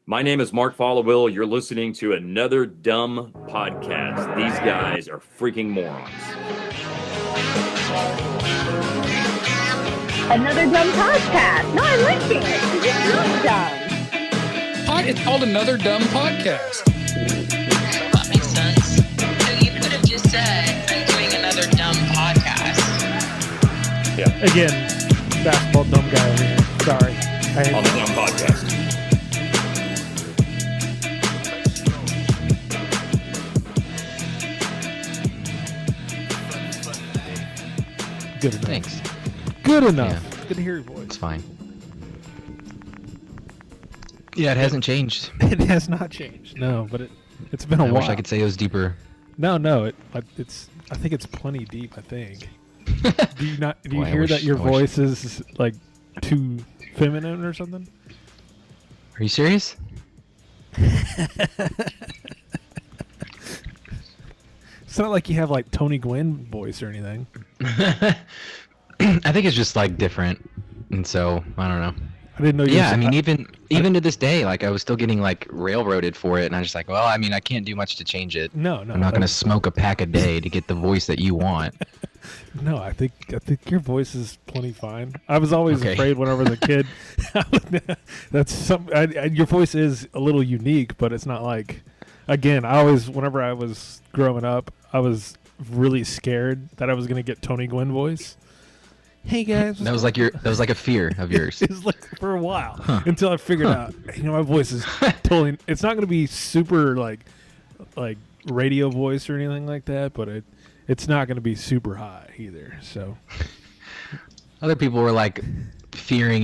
My name is Mark Followill. You're listening to another dumb podcast. These guys are freaking morons. Another dumb podcast. No, I'm liking it. It's not dumb. It's called Another Dumb Podcast. That makes sense. So you could have just said, I'm doing another dumb podcast. Yeah. Again, basketball dumb guy over here. Sorry. On the dumb podcast. Good enough. Thanks. Good enough. Yeah. Good to hear your voice. It's fine. Yeah, it hasn't changed. It has not changed. No, but it's been a I while. wish I could say it was deeper. No. It's. I think it's plenty deep. I think. Do you not? Do you Boy, I hear wish- that your I wish. voice is like too feminine or something? Are you serious? It's not like you have like Tony Gwynn voice or anything. I think it's just like different, and so I don't know. I didn't know. You Yeah, was- I mean, even to this day, like I was still getting like railroaded for it, and I was just like, well, I mean, I can't do much to change it. No. I'm not gonna smoke a pack a day to get the voice that you want. No, I think your voice is plenty fine. I was always Okay. afraid when I was a kid. That's some. Your voice is a little unique, but it's not like. Again, whenever I was growing up, I was really scared that I was gonna get Tony Gwynn voice. Hey guys, That was like a fear of yours. It's like for a while until I figured out. My voice is totally. It's not gonna be super like radio voice or anything like that, but it's not gonna be super high either. So. Other people were like fearing,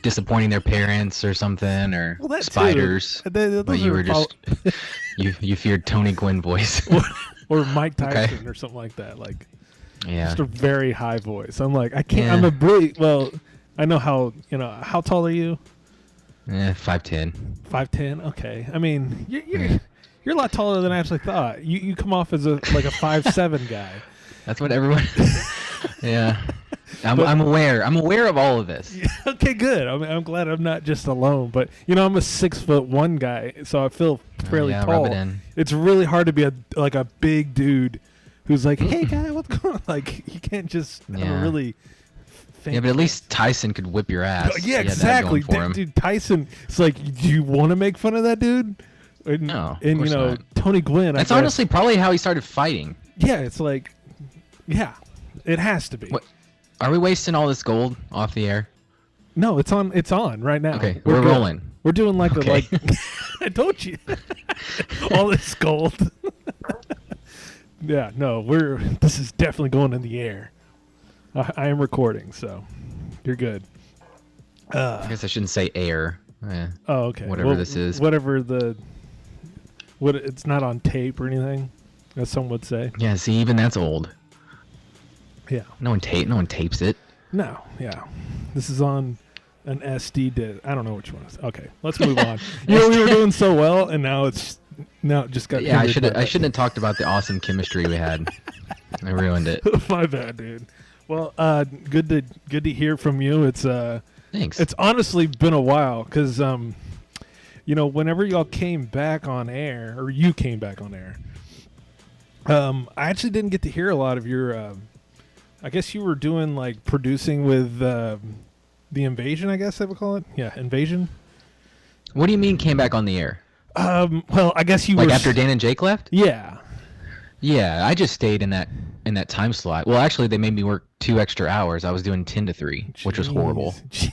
disappointing their parents or something, or Well, that too. spiders. Those But you are were just you feared Tony Gwynn voice. or Mike Tyson Okay. or something like that. Like Yeah. just a very high voice. I'm like, I can't. Yeah. I'm a really well. I know how. How tall are you? 5'10". 5'10". Okay. I mean, you're a lot taller than I actually thought. You come off as a 5'7" guy. That's what everyone. Yeah. I'm aware. I'm aware of all of this. Okay, good. I'm glad I'm not just alone. But I'm a 6'1" guy, so I feel fairly yeah, tall. rub it in. It's really hard to be a big dude who's like, hey guy, what's going on? Like you can't just have a Yeah. really. Yeah, but at least Tyson could whip your ass. Yeah, He had that exactly. going for him. Dude, Tyson. It's like, do you want to make fun of that dude? And, No, of and course not. Tony Gwynn. That's I guess, honestly probably how he started fighting. yeah. It's like, yeah, it has to be. What? Are we wasting all this gold off the air? No, it's on. It's on right now. Okay, we're good. rolling. We're doing like Okay. I told you. All this gold. Yeah, no, this is definitely going in the air. I am recording, so you're good. I guess I shouldn't say air. Oh, okay. Whatever this is. Whatever it's not on tape or anything, as some would say. Yeah, see, even that's old. Yeah. No one tapes it. No, yeah. This is on an SD disc. I don't know which one it is. Okay, let's move on. We were doing so well, and now it just got. Yeah, I hindered by shouldn't have talked about the awesome chemistry we had. I ruined it. that. My bad, dude. Well, good to hear from you. It's Thanks. It's honestly been a while because whenever y'all came back on air, or you came back on air, I actually didn't get to hear a lot of your. I guess you were doing like producing with the Invasion. I guess I would call it. Yeah, Invasion. What do you mean came back on the air? Well, I guess you Like were after Dan and Jake left? Yeah. Yeah, I just stayed in that time slot. Well, actually, they made me work 2 extra hours. I was doing 10 to 3, which was horrible. Jeez.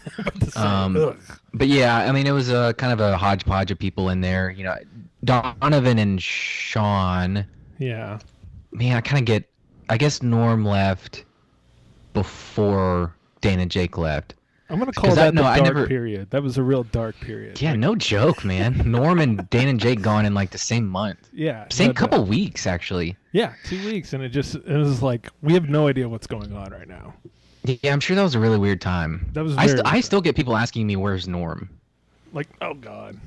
I'm about to say, ugh. But yeah, I mean, it was a kind of a hodgepodge of people in there. Donovan and Sean. Yeah. Man, I guess Norm left before Dan and Jake left. I'm gonna call 'Cause that the I dark never- period. That was a real dark period. Yeah, no joke, man. Norm and Dan and Jake gone in like the same month. Yeah. Same but, couple weeks, actually. Yeah, 2 weeks, and it was like we have no idea what's going on right now. Yeah, I'm sure that was a really weird time. That was I very I weird. still get people asking me, where's Norm? Like, oh god.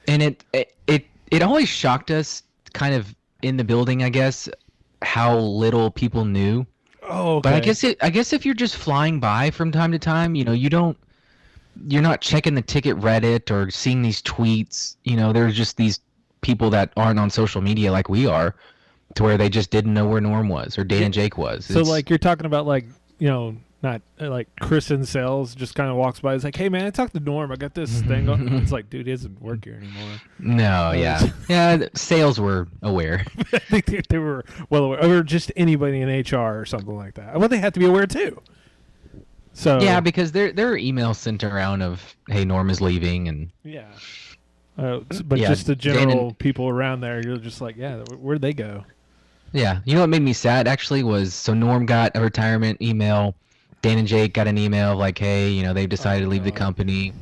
And it always shocked us kind of in the building, I guess, how little people knew. Oh, okay. But I guess if you're just flying by from time to time, you don't you're not checking the ticket Reddit or seeing these tweets. You know, there's just these people that aren't on social media like we are, to where they just didn't know where Norm was or Dan and Jake was. So like you're talking about like, you know, not like Chris in sales just kind of walks by. He's like, "Hey man, I talked to Norm. I got this thing." It's like, dude, he doesn't work here anymore. No, yeah. Sales were aware. I think they were well aware, or just anybody in HR or something like that. Well, they have to be aware too. So Yeah, because there are emails sent around of, "Hey, Norm is leaving," and yeah. But Yeah, just the Dan general and- people around there, you're just like, yeah, where'd they go? yeah. You know what made me sad actually was, so Norm got a retirement email. Dan and Jake got an email like, "Hey, you know, they've decided to leave the company."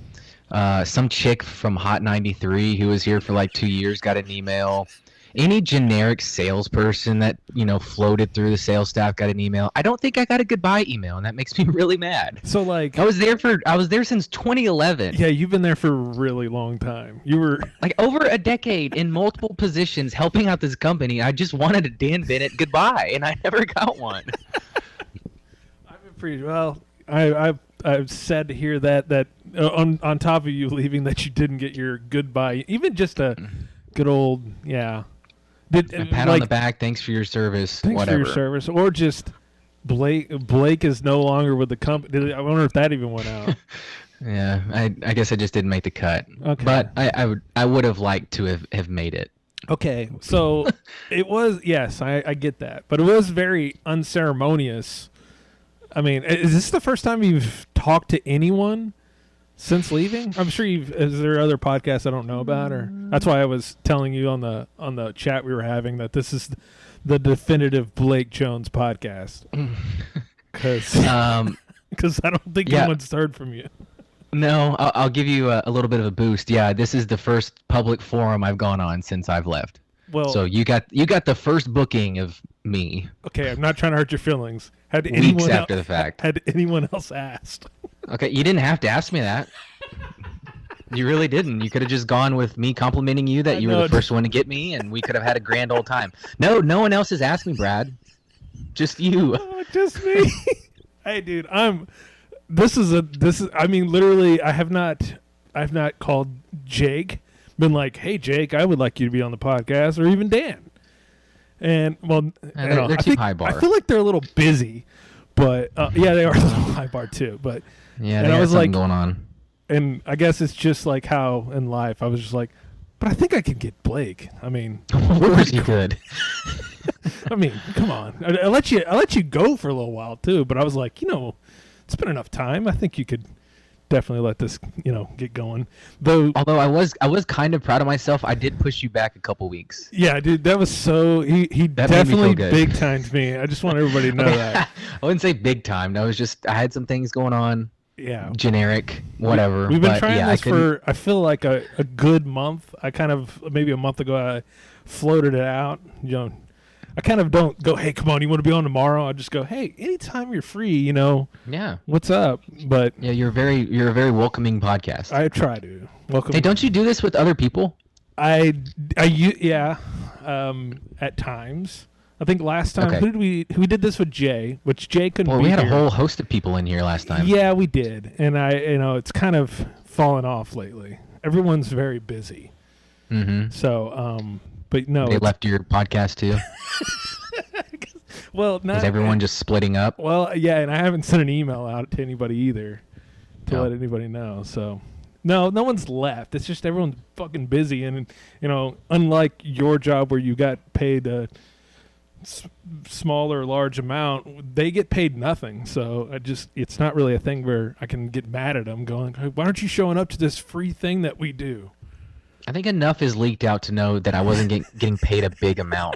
Some chick from Hot 93 who was here for like 2 years got an email. Any generic salesperson that, you know, floated through the sales staff got an email. I don't think I got a goodbye email, and that makes me really mad. So like, I was there since 2011. yeah, you've been there for a really long time. You were Like over a decade in multiple positions helping out this company. I just wanted a Dan Bennett goodbye, and I never got one. I've been pretty well. I'm sad to hear that on top of you leaving, that you didn't get your goodbye, even just a good old A pat on the back. Thanks for your service. Thanks whatever. for your service, or just Blake is no longer with the company. I wonder if that even went out. Yeah, I guess I just didn't make the cut. Okay. But I would have liked to have made it. Okay, so it was, yes, I get that, but it was very unceremonious. I mean, is this the first time you've talked to anyone since leaving? I'm sure is there other podcasts I don't know about, or that's why I was telling you on the chat we were having that this is the definitive Blake Jones podcast, because I don't think anyone's heard from you. No, I'll give you a little bit of a boost. Yeah, this is the first public forum I've gone on since I've left. Well, So you got the first booking of me. okay, I'm not trying to hurt your feelings. Had Weeks anyone after the fact. Had anyone else asked? Okay, you didn't have to ask me that. You really didn't. You could have just gone with me complimenting you that you were know. the first one to get me, and we could have had a grand old time. No one else has asked me, Brad. Just you. Oh, just me. Hey, dude, This is. I mean, literally, I have not called Jake, been like, "Hey, Jake, I would like you to be on the podcast," or even Dan. And well, I don't know, they're I too think- high bar. I feel like they're a little busy, but yeah, they are a little high bar too. But Yeah, and they I had was something like- going on. and I guess it's just like how in life I was just like, but I think I could get Blake. I mean, Of course you could. I mean, come on. I let you go for a little while too, but I was like, it's been enough time. I think you could definitely let this, get going. Though, Although I was kind of proud of myself. I did push you back a couple weeks. yeah, dude, that was so. He That made me definitely feel good. big timed me. I just want everybody to know that. I wouldn't say big time. I had some things going on. Yeah. Generic, whatever. We've been but trying yeah, this I couldn't- for I feel like a good month. I kind of maybe a month ago I floated it out. I kind of don't go, "Hey, come on, you want to be on tomorrow?" I just go, "Hey, anytime you're free, Yeah. what's up?" But Yeah, you're a very welcoming podcast. I try to welcome. Hey, don't you do this with other people? Yeah, at times. I think last time Okay. we did this with Jay, which Jay couldn't Well, be we had a here. whole host of people in here last time. Yeah, we did, and it's kind of fallen off lately. Everyone's very busy, Mm-hmm. so but no, They it's- left your podcast too. well, not Is everyone just splitting up? Well, yeah, and I haven't sent an email out to anybody either to No. let anybody know. So, no one's left. It's just everyone's fucking busy, and unlike your job where you got paid a small or large amount, they get paid nothing. So it's not really a thing where I can get mad at them, going, "Why aren't you showing up to this free thing that we do?" I think enough is leaked out to know that I wasn't getting paid a big amount.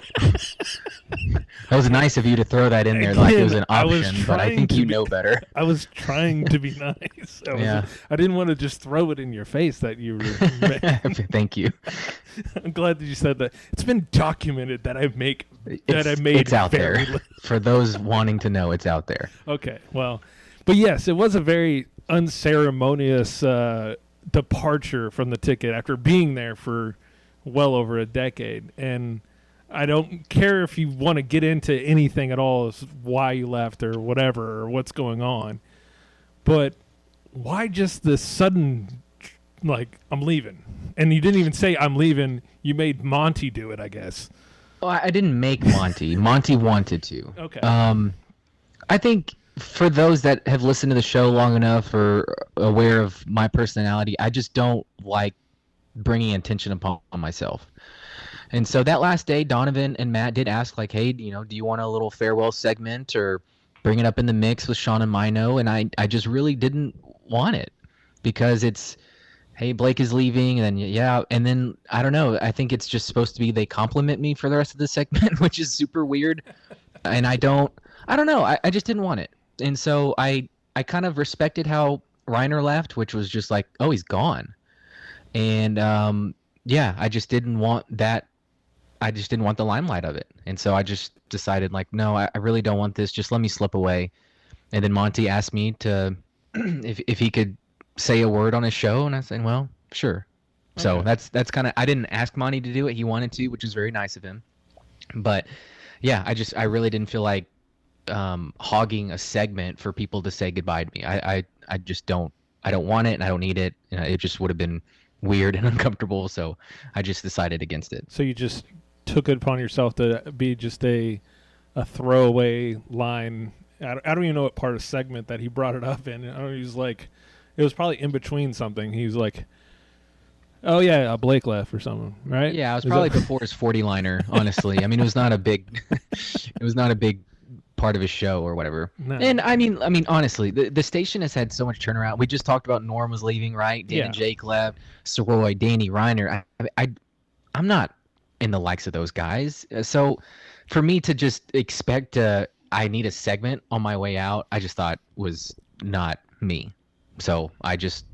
That was nice of you to throw that in there like it was an Again, I was option, but I trying think to you be- know better. I was trying to be nice. Yeah. I didn't want to just throw it in your face that you were. Thank you. I'm glad that you said that. It's been documented that I made It's out very there. li- For those wanting to know, it's out there. Okay, well, but yes, it was a very unceremonious departure from the ticket after being there for well over a decade. And I don't care if you want to get into anything at all as why you left or whatever or what's going on. But why just this sudden, like, I'm leaving? And you didn't even say I'm leaving. You made Monty do it, I guess. Well, I didn't make Monty. Monty wanted to. Okay. I think for those that have listened to the show long enough or aware of my personality, I just don't like bringing attention upon myself. And so that last day, Donovan and Matt did ask, like, hey, do you want a little farewell segment or bring it up in the mix with Sean and Mino? And I just really didn't want it because it's, hey, Blake is leaving, and then yeah, and then I don't know. I think it's just supposed to be they compliment me for the rest of the segment, which is super weird. And I don't know. I just didn't want it. And so I kind of respected how Reiner left, which was just like, oh, he's gone. And yeah, I just didn't want that. I just didn't want the limelight of it. And so I just decided, like, no, I really don't want this. Just let me slip away. And then Monty asked me to if he could say a word on his show, and I said, well, sure. So that's kind of, I didn't ask Monty to do it. He wanted to, which is very nice of him. But yeah, I really didn't feel like hogging a segment for people to say goodbye to me. I just don't want it, and I don't need it. It just would have been weird and uncomfortable, so I just decided against it. So you just took it upon yourself to be just a throwaway line. I don't even know what part of the segment that he brought it up in. He was like, it was probably in between something. He was like, oh yeah, Blake left or something, right? Yeah, it was probably before his 40-liner, honestly. I mean, it was not a big part of his show or whatever. No. And I mean, honestly, the station has had so much turnaround. We just talked about Norm was leaving, right? Dan and Jake left. Soroy, Danny, Reiner. I'm not in the likes of those guys. So for me to just expect I need a segment on my way out, I just thought was not me. So I just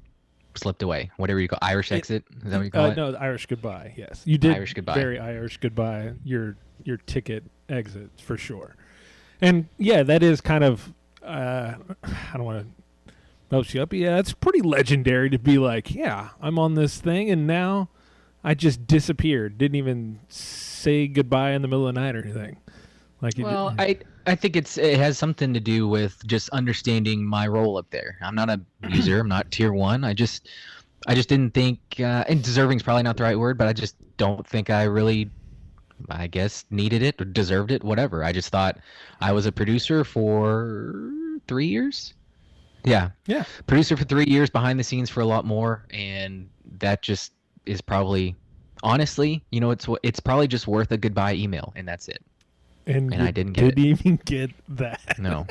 slipped away. Whatever you call Irish exit. Is that what you call it? No, the Irish goodbye. Yes, you did. Irish goodbye. Very Irish goodbye. Your ticket exit for sure. And yeah, that is kind of. I don't want to melt you up. Yeah, it's pretty legendary to be like, yeah, I'm on this thing, and now I just disappeared. Didn't even say goodbye in the middle of the night or anything. Like, well, I think it has something to do with just understanding my role up there. I'm not a user. I'm not tier 1. I just didn't think, and deserving is probably not the right word, but I just don't think I really, I guess, needed it or deserved it, whatever. I just thought I was a producer for 3 years. Yeah. Producer for 3 years, behind the scenes for a lot more, and that just is probably, honestly, it's probably just worth a goodbye email, and that's it. And I didn't get it. Didn't even get that. No.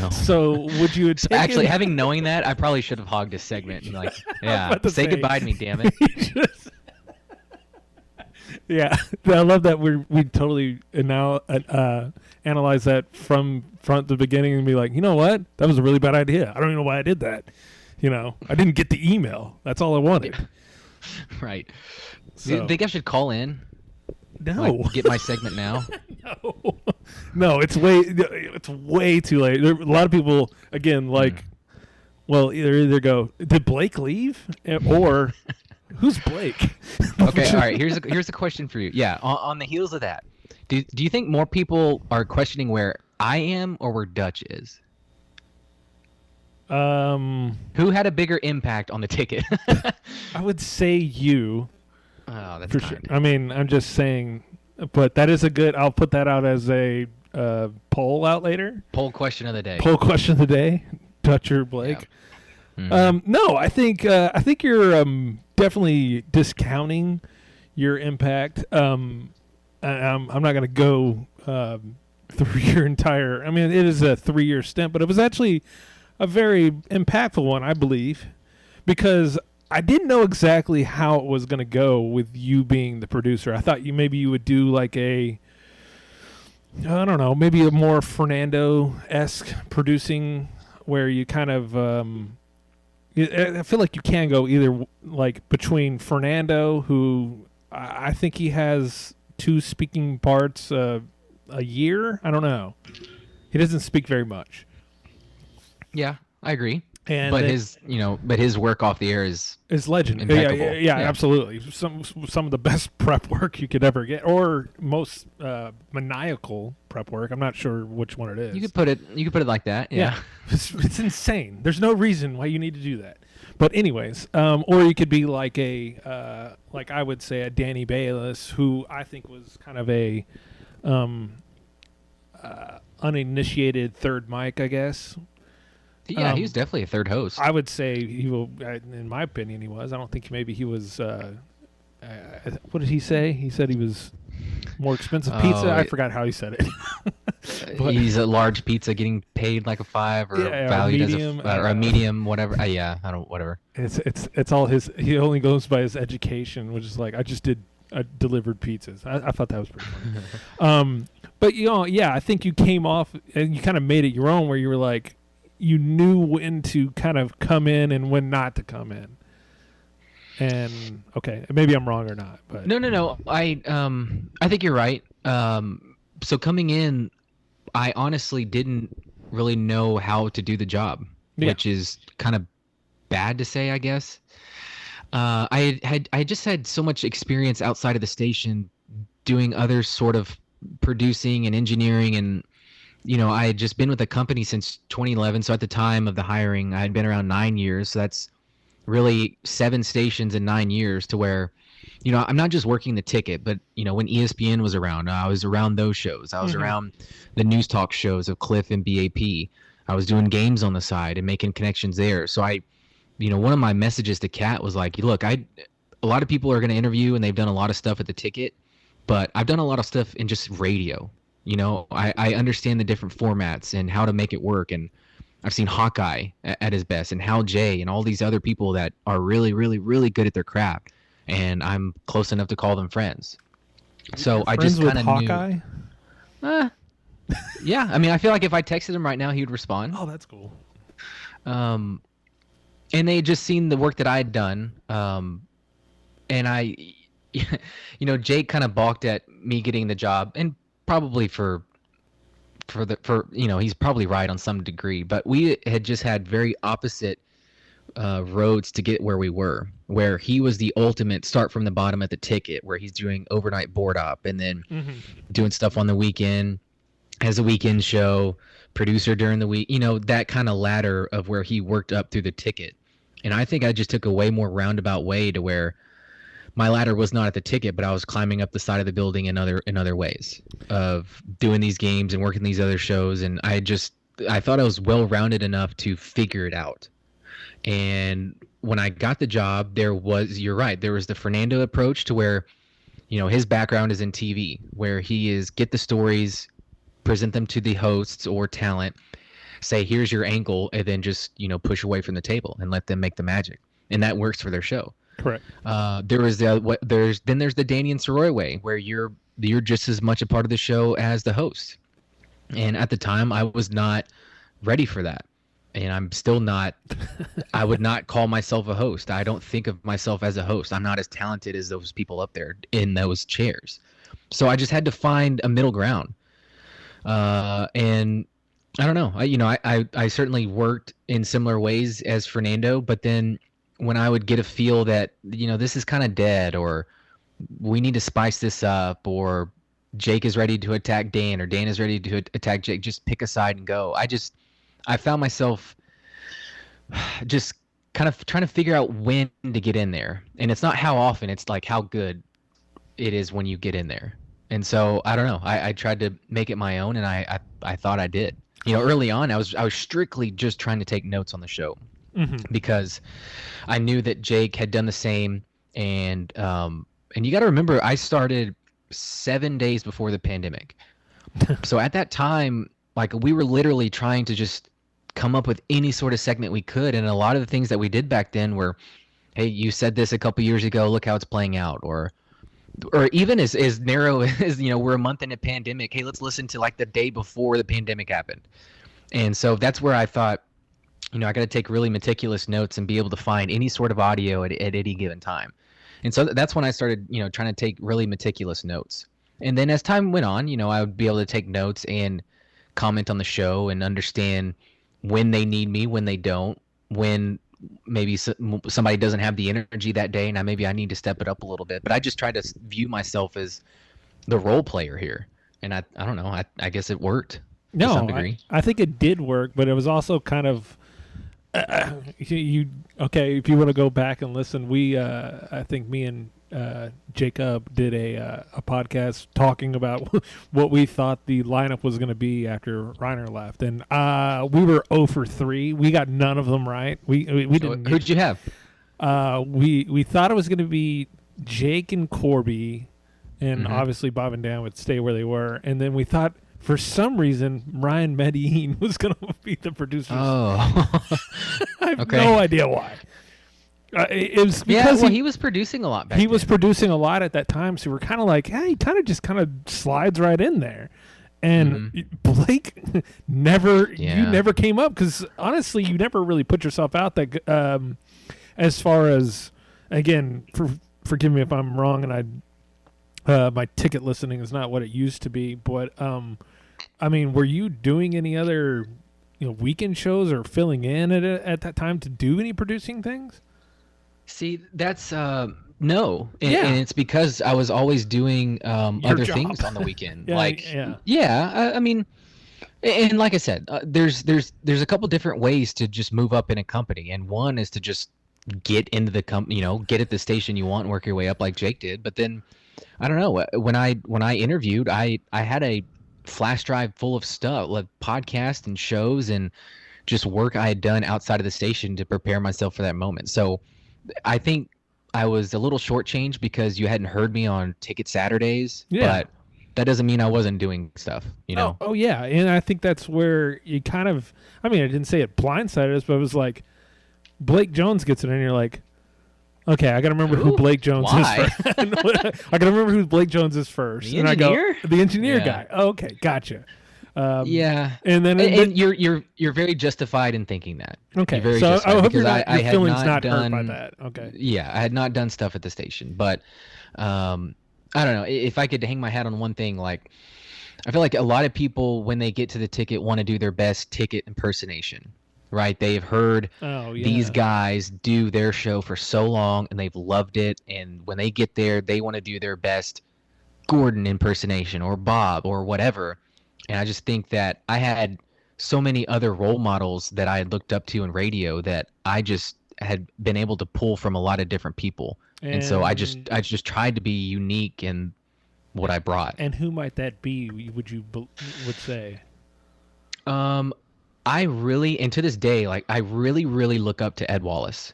So would you have taken... Actually, knowing that, I probably should have hogged this segment and like, yeah, say goodbye to me, damn it. Yeah, I love that we totally now analyze that from front to beginning and be like, you know what? That was a really bad idea. I don't even know why I did that. I didn't get the email. That's all I wanted. Right. So. You think I should call in? No. Like, get my segment now? No, it's way too late. There, a lot of people, again, like, well, either go, did Blake leave? Or, who's Blake? Okay, all right, here's a question for you. Yeah, on the heels of that, do you think more people are questioning where I am or where Dutch is? Who had a bigger impact on the ticket? I would say you. Oh, that's for kind. Sure. I mean, I'm just saying, but that is a good. I'll put that out as a poll out later. Poll question of the day. Poll question of the day. Dutch or Blake? Yeah. Mm-hmm. No, I think you're definitely discounting your impact. I'm not going to go through your entire. I mean, it is a 3-year stint, but it was actually a very impactful one, I believe, because I didn't know exactly how it was going to go with you being the producer. I thought maybe you would do like I don't know, maybe a more Fernando-esque producing where you kind of, I feel like you can go either like between Fernando, who I think he has 2 speaking parts a year. I don't know. He doesn't speak very much. Yeah, I agree. And But then- his work off the air is It's legend. impeccable. Yeah, Yeah. absolutely. Some of the best prep work you could ever get, or most maniacal prep work. I'm not sure which one it is. you could put it like that. Yeah. It's insane. There's no reason why you need to do that. But anyways, or you could be like like I would say a Danny Bayless, who I think was kind of a uninitiated third mic, I guess. Yeah, he was definitely a third host. I would say he will. In my opinion, he was. I don't think maybe he was. What did he say? He said he was more expensive pizza. I forgot how he said it. But- He's a large pizza getting paid like a 5 or Yeah, or valued medium, as or a medium, whatever. Yeah, I don't, whatever. It's all his. He only goes by his education, which is like I delivered pizzas. I thought that was pretty funny. But yeah, I think you came off and you kind of made it your own, where you were like, you knew when to kind of come in and when not to come in. And okay, maybe I'm wrong or not, but No. I think you're right. So coming in, I honestly didn't really know how to do the job, Yeah. which is kind of bad to say, I guess. I just had so much experience outside of the station doing other sort of producing and engineering, and I had just been with the company since 2011. So at the time of the hiring, I had been around 9 years. So that's really 7 stations in 9 years, to where, I'm not just working the ticket, but, when ESPN was around, I was around those shows. I was around the news talk shows of Cliff and BAP. I was doing games on the side and making connections there. So one of my messages to Kat was like, look, a lot of people are going to interview and they've done a lot of stuff at the ticket, but I've done a lot of stuff in just radio. I understand the different formats and how to make it work. And I've seen Hawkeye at his best, and Hal J, and all these other people that are really, really, really good at their craft. And I'm close enough to call them friends. So I just friends with kind of Hawkeye. knew. Yeah, I mean, I feel like if I texted him right now, he would respond. Oh, that's cool. And they had just seen the work that I had done. And I, Jake kind of balked at me getting the job, and probably for he's probably right on some degree, but we had just had very opposite roads to get where we were, where he was the ultimate start from the bottom at the ticket, where he's doing overnight board op and then doing stuff on the weekend, has a weekend show, producer during the week, that kind of ladder of where he worked up through the ticket. And I think I just took a way more roundabout way, to where my ladder was not at the ticket, but I was climbing up the side of the building in other ways of doing these games and working these other shows. And I thought I was well-rounded enough to figure it out. And when I got the job, you're right, there was the Fernando approach, to where, his background is in TV, where he is get the stories, present them to the hosts or talent, say, here's your angle, and then just, push away from the table and let them make the magic. And that works for their show. Correct. There's the Danny and Soroy way, where you're just as much a part of the show as the host. And at the time, I was not ready for that. And I'm still not. I would not call myself a host. I don't think of myself as a host. I'm not as talented as those people up there in those chairs. So I just had to find a middle ground. And I don't know. I certainly worked in similar ways as Fernando, but then when I would get a feel that, this is kind of dead, or we need to spice this up, or Jake is ready to attack Dan, or Dan is ready to attack Jake, just pick a side and go. I found myself just kind of trying to figure out when to get in there. And it's not how often, it's like how good it is when you get in there. And so I don't know. I tried to make it my own, and I thought I did. Early on, I was strictly just trying to take notes on the show. Because I knew that Jake had done the same, and you got to remember, I started 7 days before the pandemic. So at that time, like, we were literally trying to just come up with any sort of segment we could, and a lot of the things that we did back then were, hey, you said this a couple years ago, look how it's playing out, or even as narrow as, we're a month in a pandemic, hey, let's listen to like the day before the pandemic happened. And so that's where I thought, I got to take really meticulous notes and be able to find any sort of audio at any given time. And so that's when I started, trying to take really meticulous notes. And then as time went on, I would be able to take notes and comment on the show and understand when they need me, when they don't, when maybe somebody doesn't have the energy that day, and maybe I need to step it up a little bit. But I just try to view myself as the role player here, and I don't know. I guess it worked to some degree. I think it did work, but it was also kind of you. Okay, if you want to go back and listen, I think me and Jacob did a podcast talking about what we thought the lineup was going to be after Reiner left, and we were 0 for 3. We got none of them right. We didn't. Who'd you have? We thought it was going to be Jake and Corby, and obviously Bob and Dan would stay where they were, and then we thought for some reason Ryan Medellin was going to be the producer. Oh, I have no idea why. It was because he was producing a lot back He then. was producing a lot at that time, so we're kind of like, hey, he kind of slides right in there. And Blake you never came up because honestly, you never really put yourself out that as far as, again, forgive me if I'm wrong, and my ticket listening is not what it used to be, but I mean, were you doing any other weekend shows or filling in at that time to do any producing things? See, that's no, and it's because I was always doing other things on the weekend. I mean, and like I said, there's a couple different ways to just move up in a company, and one is to just get into the company, get at the station you want and work your way up like Jake did. But then, I don't know, when I interviewed, I had a flash drive full of stuff, like podcasts and shows and just work I had done outside of the station to prepare myself for that moment. So I think I was a little shortchanged because you hadn't heard me on Ticket Saturdays, but that doesn't mean I wasn't doing stuff, Oh, yeah, and I think that's where you kind of, I mean, I didn't say it blindsided us, but it was like Blake Jones gets it, and you're like, okay, I got to remember who Blake Jones is first. I got to remember who Blake Jones is first. The engineer? The engineer guy. Oh, okay, gotcha. And you're very justified in thinking that. Okay, very so I hope your feelings not hurt by that. Okay. Yeah, I had not done stuff at the station, but I don't know if I could hang my hat on one thing. Like, I feel like a lot of people when they get to the ticket want to do their best ticket impersonation. Right? They've heard these guys do their show for so long, and they've loved it. And when they get there, they want to do their best Gordon impersonation or Bob or whatever. And I just think that I had so many other role models that I had looked up to in radio that I just had been able to pull from a lot of different people. And so I just tried to be unique in what I brought. And who might that be? Would say? I really, and to this day, like I really, really look up to Ed Wallace.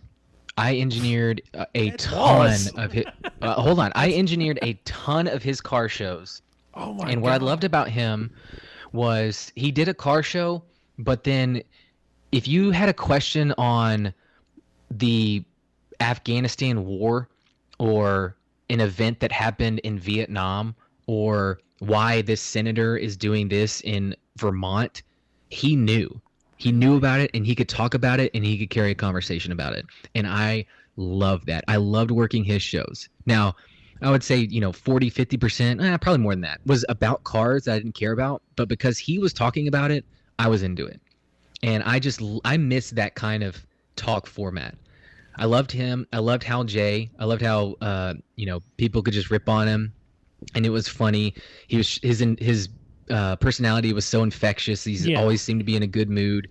I engineered a ton of his. Hold on, I engineered a ton of his car shows. Oh my! And what I loved about him was he did a car show, but then if you had a question on the Afghanistan war or an event that happened in Vietnam or why this senator is doing this in Vermont, he knew about it, and he could talk about it, and he could carry a conversation about it. And I loved that. I loved working his shows. Now, I would say, 40, 50%, probably more than that, was about cars that I didn't care about. But because he was talking about it, I was into it. And I miss that kind of talk format. I loved him. I loved Hal J. I loved how, people could just rip on him. And it was funny. His personality was so infectious. He always seemed to be in a good mood.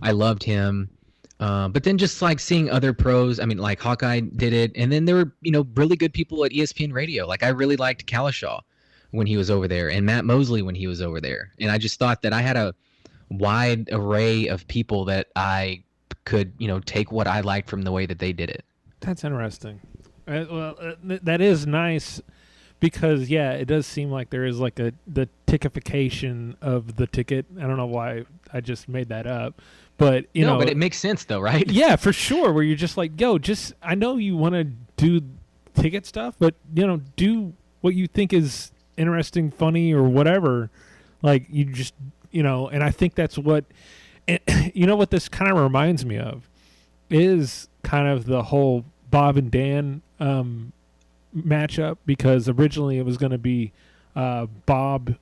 I loved him. But then just like seeing other pros, I mean, like Hawkeye did it. And then there were, really good people at ESPN Radio. Like I really liked Kalashaw when he was over there and Matt Mosley when he was over there. And I just thought that I had a wide array of people that I could, take what I liked from the way that they did it. That's interesting. That is nice. Because it does seem like there is like the tickification of the ticket. I don't know why I just made that up, but but it makes sense though, right? Yeah, for sure. Where you're just like, I know you want to do ticket stuff, but do what you think is interesting, funny, or whatever. Like you just and I think that's what what this kind of reminds me of is kind of the whole Bob and Dan matchup, because originally it was going to be Bob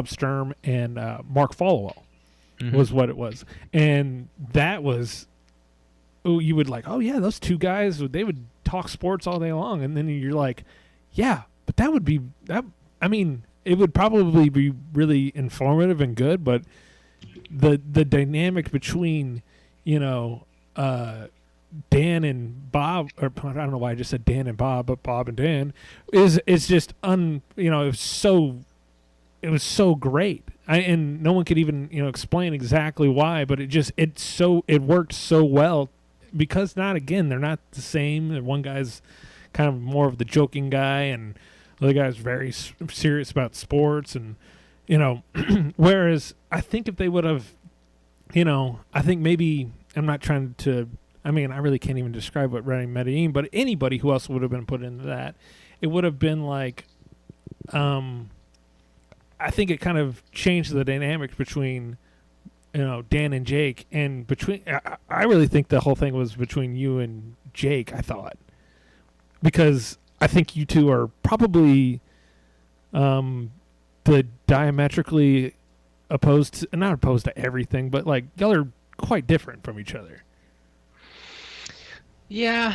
Sturm and Mark Followell was what it was, and that was you would like, oh yeah, those two guys, they would talk sports all day long, and then you're like, yeah, but that would be that. I mean, it would probably be really informative and good, but the dynamic between, Dan and Bob, or I don't know why I just said Dan and Bob, but Bob and Dan is just it was so great. And no one could even explain exactly why, but it worked so well because they're not the same. One guy's kind of more of the joking guy, and the other guy's very serious about sports, and whereas I think if they would have, I think maybe I'm not trying to. I mean, I really can't even describe what Rennie Medellin, but anybody who else would have been put into that, it would have been like, I think it kind of changed the dynamics between, Dan and Jake, and I really think the whole thing was between you and Jake, I thought, because I think you two are probably, the diametrically not opposed to everything, but like y'all are quite different from each other. Yeah,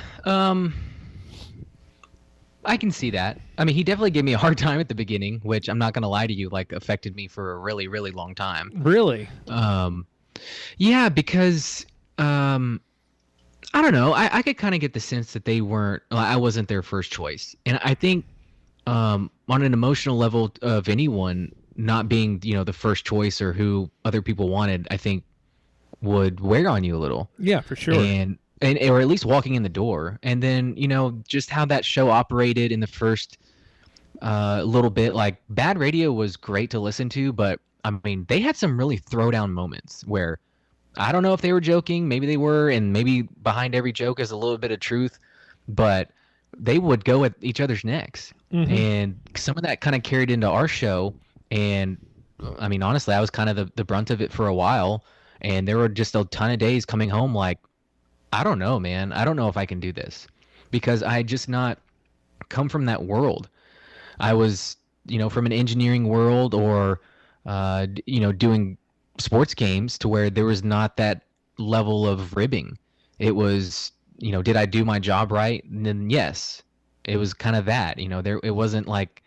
I can see that. I mean, he definitely gave me a hard time at the beginning, which I'm not going to lie to you, like affected me for a really, really long time. Really? Yeah, because I don't know. I could kind of get the sense that I wasn't their first choice. And I think on an emotional level of anyone not being, the first choice or who other people wanted, I think would wear on you a little. Yeah, for sure. And or at least walking in the door. And then, just how that show operated in the first little bit, like Bad Radio was great to listen to, but I mean, they had some really throwdown moments where I don't know if they were joking, maybe they were, and maybe behind every joke is a little bit of truth, but they would go at each other's necks. Mm-hmm. And some of that kind of carried into our show. And I mean, honestly, I was kind of the brunt of it for a while. And there were just a ton of days coming home like, I don't know, man. I don't know if I can do this because I had just not come from that world. I was, from an engineering world or, doing sports games to where there was not that level of ribbing. It was, did I do my job right? And then yes, it was kind of that, it wasn't like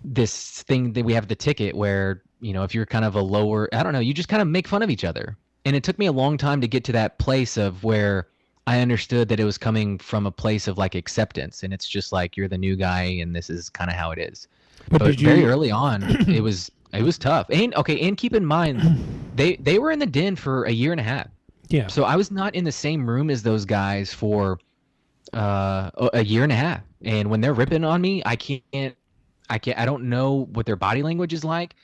this thing that we have the ticket where, if you're kind of a lower, I don't know, you just kind of make fun of each other. And it took me a long time to get to that place of where I understood that it was coming from a place of like acceptance. And it's just like, you're the new guy and this is kind of how it is. But very early on, it was tough. And keep in mind, they were in the den for a year and a half. Yeah. So I was not in the same room as those guys for a year and a half. And when they're ripping on me, I don't know what their body language is like.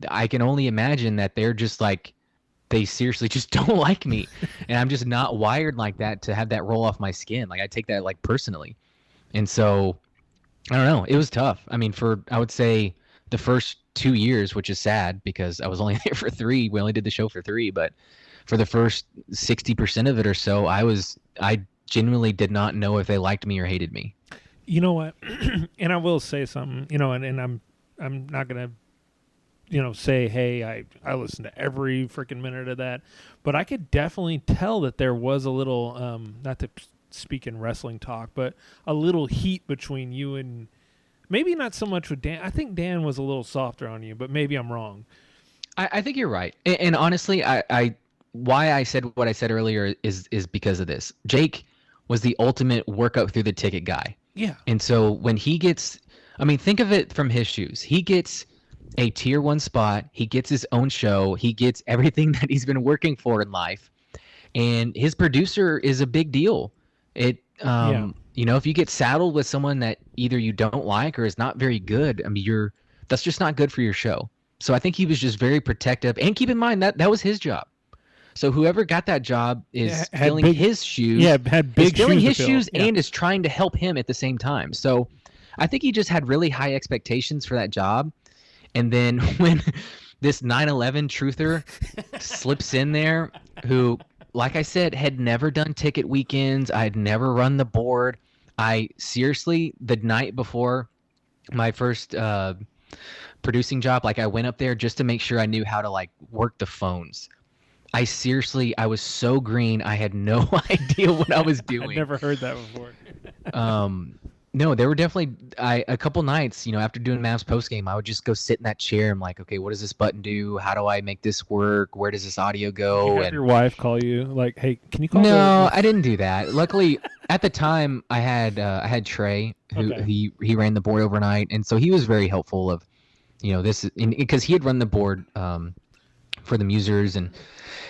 I can only imagine that they're just like, they seriously just don't like me. And I'm just not wired like that to have that roll off my skin. Like I take that like personally. And so I don't know. It was tough. I mean, I would say the first 2 years, which is sad because I was only there for 3. We only did the show for 3, but for the first 60% of it or so, I genuinely did not know if they liked me or hated me. You know what? And I will say something, and I'm not going to, say, hey, I listened to every freaking minute of that. But I could definitely tell that there was a little, not to speak in wrestling talk, but a little heat between you and maybe not so much with Dan. I think Dan was a little softer on you, but maybe I'm wrong. I think you're right. And honestly, why I said what I said earlier is because of this. Jake was the ultimate work up through the ticket guy. Yeah. And so when he gets, think of it from his shoes. He gets a tier 1 spot. He gets his own show. He gets everything that he's been working for in life. And his producer is a big deal. If you get saddled with someone that either you don't like or is not very good, that's just not good for your show. So I think he was just very protective. And keep in mind that was his job. So whoever got that job is filling his shoes. Yeah, had big shoes. Filling his shoes and is trying to help him at the same time. So I think he just had really high expectations for that job. And then when this 9/11 truther slips in there, who, like I said, had never done ticket weekends. I had never run the board. I seriously, the night before my first producing job, like I went up there just to make sure I knew how to like work the phones. I was so green. I had no idea what I was doing. I've never heard that before. No, there were definitely a couple nights, after doing Mavs postgame, I would just go sit in that chair. I'm like, okay, what does this button do? How do I make this work? Where does this audio go? You have your wife call you like, hey, can you call? No, I didn't do that. Luckily, at the time, I had Trey, who he ran the board overnight, and so he was very helpful of, this because he had run the board for the Musers, and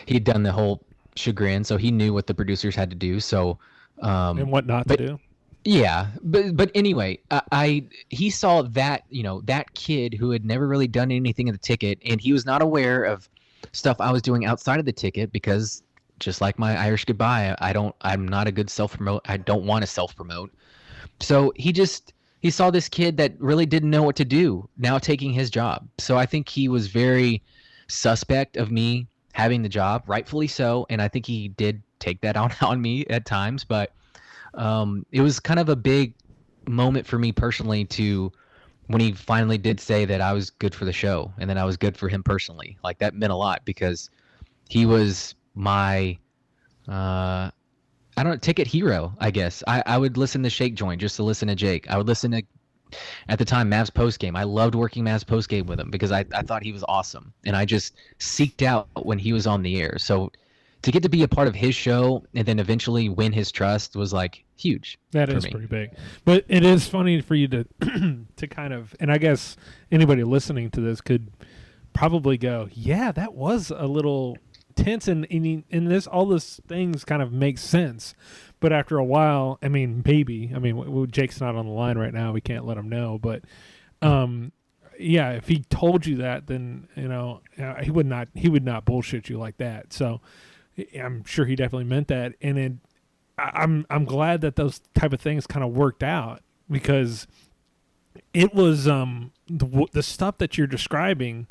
he had done the whole chagrin, so he knew what the producers had to do. So and what not to do. Yeah, but anyway, he saw that that kid who had never really done anything in the ticket, and he was not aware of stuff I was doing outside of the ticket because just like my Irish goodbye, I'm not a good self-promote. I don't want to self-promote. So he saw this kid that really didn't know what to do now taking his job. So I think he was very suspect of me having the job, rightfully so, and I think he did take that on me at times, but it was kind of a big moment for me personally when he finally did say that I was good for the show and that I was good for him personally. Like that meant a lot because he was my, ticket hero, I guess. I would listen to Shake Joint just to listen to Jake. I would listen to, at the time, Mavs postgame. I loved working Mavs postgame with him because I thought he was awesome. And I just seeked out when he was on the air. So to get to be a part of his show and then eventually win his trust was like huge. That is pretty big. But it is funny for you to to kind of, and I guess anybody listening to this could probably go, yeah, that was a little tense, and in this, all those things kind of make sense. But after a while, Jake's not on the line right now. We can't let him know. But yeah, if he told you that, then he would not bullshit you like that. So I'm sure he definitely meant that, and I'm glad that those type of things kind of worked out because it was the stuff that you're describing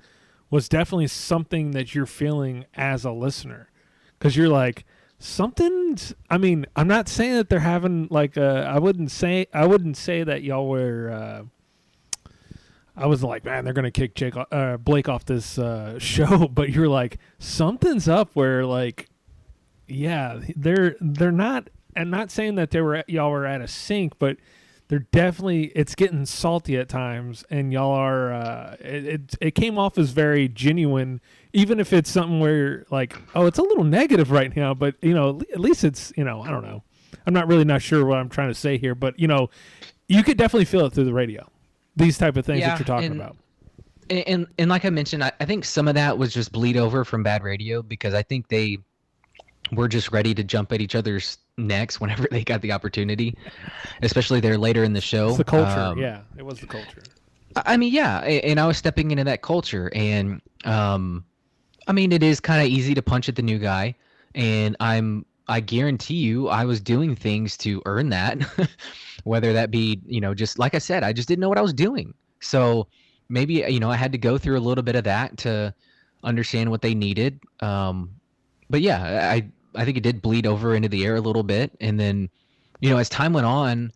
was definitely something that you're feeling as a listener because you're like something's. I mean, I'm not saying that they're having like I wouldn't say that y'all were. I was like, man, they're gonna kick Blake off this show, but you're like something's up where like. Yeah, they're not. I'm not saying that y'all were at a sink, but they're definitely. It's getting salty at times, and y'all are. It came off as very genuine, even if it's something where like, oh, it's a little negative right now, but at least it's I don't know. I'm not sure what I'm trying to say here, but you could definitely feel it through the radio. These type of things that you're talking about. And like I mentioned, I think some of that was just bleed over from bad radio because I think they. We're just ready to jump at each other's necks whenever they got the opportunity, especially there later in the show. It's the culture. Yeah, it was the culture. I mean, yeah, and I was stepping into that culture, and it is kind of easy to punch at the new guy, and I guarantee you I was doing things to earn that, whether that be, just like I said, I just didn't know what I was doing. So maybe, I had to go through a little bit of that to understand what they needed. But yeah, I think it did bleed over into the air a little bit. And then, as time went on,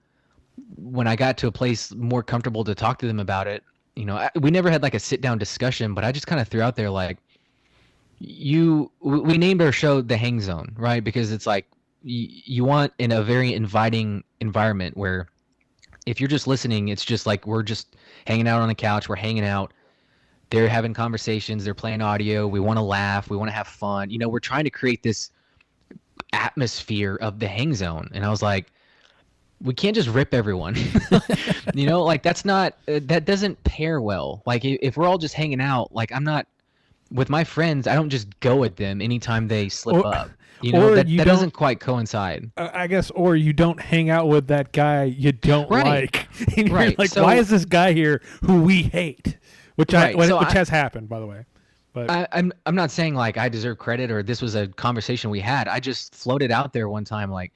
when I got to a place more comfortable to talk to them about it, we never had like a sit down discussion, but I just kind of threw out there like, we named our show The Hang Zone, right? Because it's like you want in a very inviting environment where if you're just listening, it's just like we're just hanging out on the couch, we're hanging out. They're having conversations. They're playing audio. We want to laugh. We want to have fun. We're trying to create this atmosphere of the Hang Zone. And I was like, we can't just rip everyone. Like that's not, that doesn't pair well. Like if we're all just hanging out, like I'm not, with my friends, I don't just go at them anytime they slip up. That doesn't quite coincide. I guess, or you don't hang out with that guy you don't like. And you're like, so, why is this guy here who we hate? Which has happened, by the way. But I'm not saying like I deserve credit or this was a conversation we had. I just floated out there one time like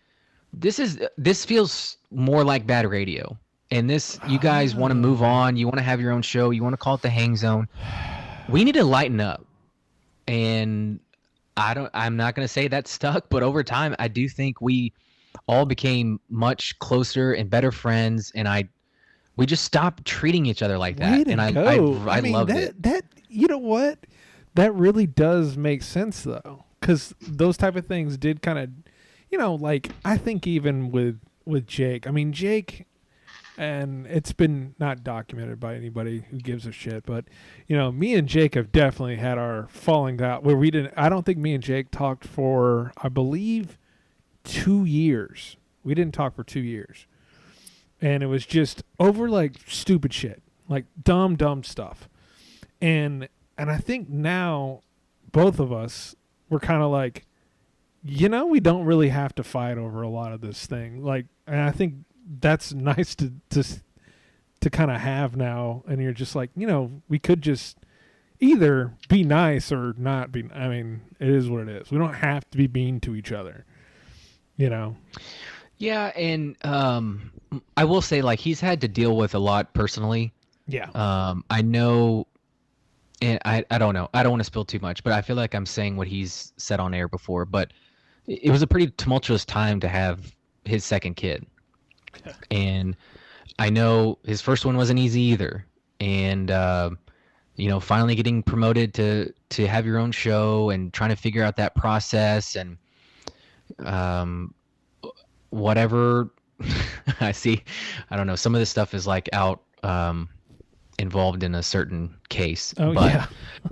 this feels more like bad radio. And you guys want to move on. You want to have your own show. You want to call it The Hang Zone. We need to lighten up. And I'm not going to say that stuck, but over time I do think we all became much closer and better friends, and we just stopped treating each other like that. And I loved it. That you know what? That really does make sense though, because those type of things did kind of, like I think even with Jake, I mean Jake, and it's been not documented by anybody who gives a shit, but me and Jake have definitely had our falling out where I don't think me and Jake talked for, I believe, 2 years. We didn't talk for 2 years. And it was just over like stupid shit, like dumb stuff. And I think now both of us were kind of like, we don't really have to fight over a lot of this thing. Like, and I think that's nice to kind of have now. And you're just like, we could just either be nice or not be. I mean, it is what it is. We don't have to be mean to each other, Yeah, and I will say, like, he's had to deal with a lot personally. Yeah. I know, and I don't know. I don't want to spill too much, but I feel like I'm saying what he's said on air before. But it was a pretty tumultuous time to have his second kid. And I know his first one wasn't easy either. And, finally getting promoted to have your own show and trying to figure out that process and whatever. I see. I don't know. Some of this stuff is like out involved in a certain case. Oh, but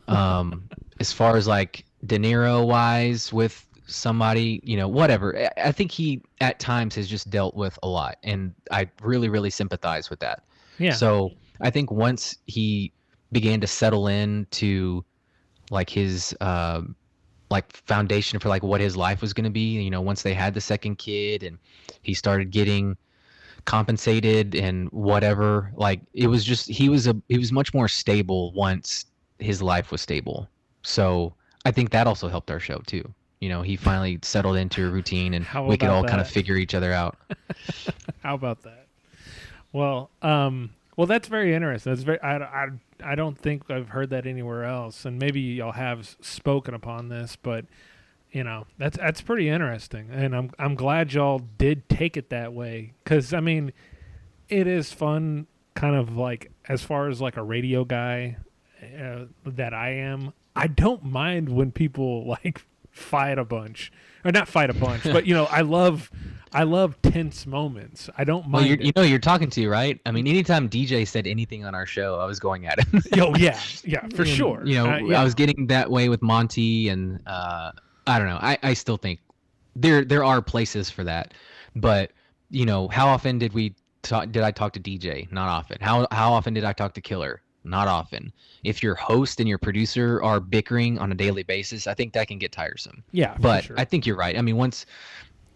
yeah. as far as like De Niro wise with somebody, whatever. I think he at times has just dealt with a lot, and I really, really sympathize with that. Yeah. So I think once he began to settle into like his like foundation for like what his life was going to be, once they had the second kid and he started getting compensated and whatever, like it was just he was much more stable once his life was stable. So I think that also helped our show too. He finally settled into a routine and we could all kind of figure each other out. How about that? Well, that's very interesting. That's very. I don't think I've heard that anywhere else, and maybe y'all have spoken upon this, but that's pretty interesting, and I'm glad y'all did take it that way, because I mean, it is fun, kind of like as far as like a radio guy that I am. I don't mind when people like fight a bunch, or not fight a bunch, but I love tense moments. I don't mind. Well, you're talking to, right? I mean, anytime DJ said anything on our show, I was going at him. Oh yeah, for sure. I was getting that way with Monty, and I don't know. I still think there are places for that, but how often did I talk to DJ? Not often. How often did I talk to Killer? Not often. If your host and your producer are bickering on a daily basis, I think that can get tiresome. Yeah, but sure. I think you're right. I mean, once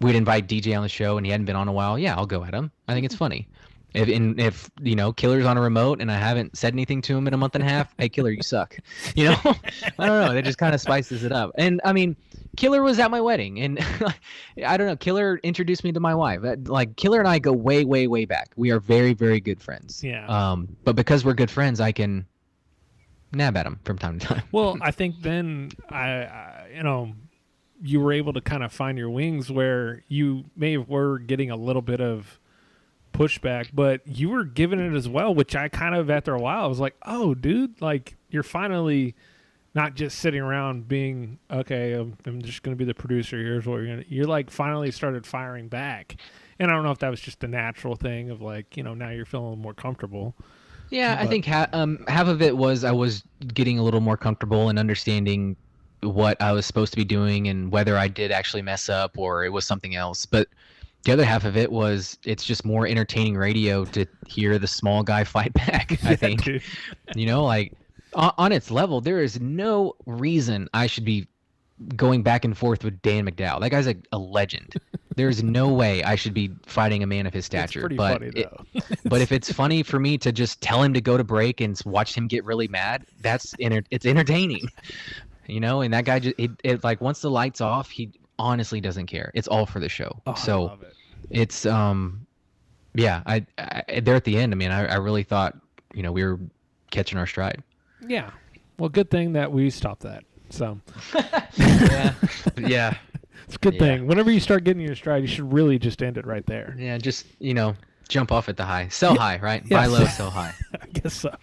we'd invite DJ on the show and he hadn't been on a while, yeah, I'll go at him. I think it's funny. If Killer's on a remote and I haven't said anything to him in a month and a half, hey Killer, you suck. I don't know. That just kind of spices it up. And I mean, Killer was at my wedding, and I don't know. Killer introduced me to my wife. Like Killer and I go way, way, way back. We are very, very good friends. Yeah. But because we're good friends, I can nab at him from time to time. Well, I think then you were able to kind of find your wings where you were getting a little bit of pushback, but you were giving it as well, which I kind of, after a while, I was like, oh, dude, like you're finally not just sitting around being, okay, I'm just going to be the producer. Here's what you're like finally started firing back. And I don't know if that was just a natural thing of like, now you're feeling more comfortable. Yeah, I think half of it was I was getting a little more comfortable and understanding what I was supposed to be doing and whether I did actually mess up or it was something else. But the other half of it was it's just more entertaining radio to hear the small guy fight back, I think. Like on its level, there is no reason I should be going back and forth with Dan McDowell. That guy's a legend. There's no way I should be fighting a man of his stature. It's pretty funny, though. But if it's funny for me to just tell him to go to break and watch him get really mad, it's entertaining. And that guy just it like once the lights off, he honestly doesn't care. It's all for the show. Oh, so I love it. It's yeah. I there at the end. I mean, I really thought we were catching our stride. Yeah. Well, good thing that we stopped that. So. Yeah. It's a good thing. Whenever you start getting your stride, you should really just end it right there. Yeah. Just jump off at the high. Sell high, right? Yes. Buy low, sell high. I guess so.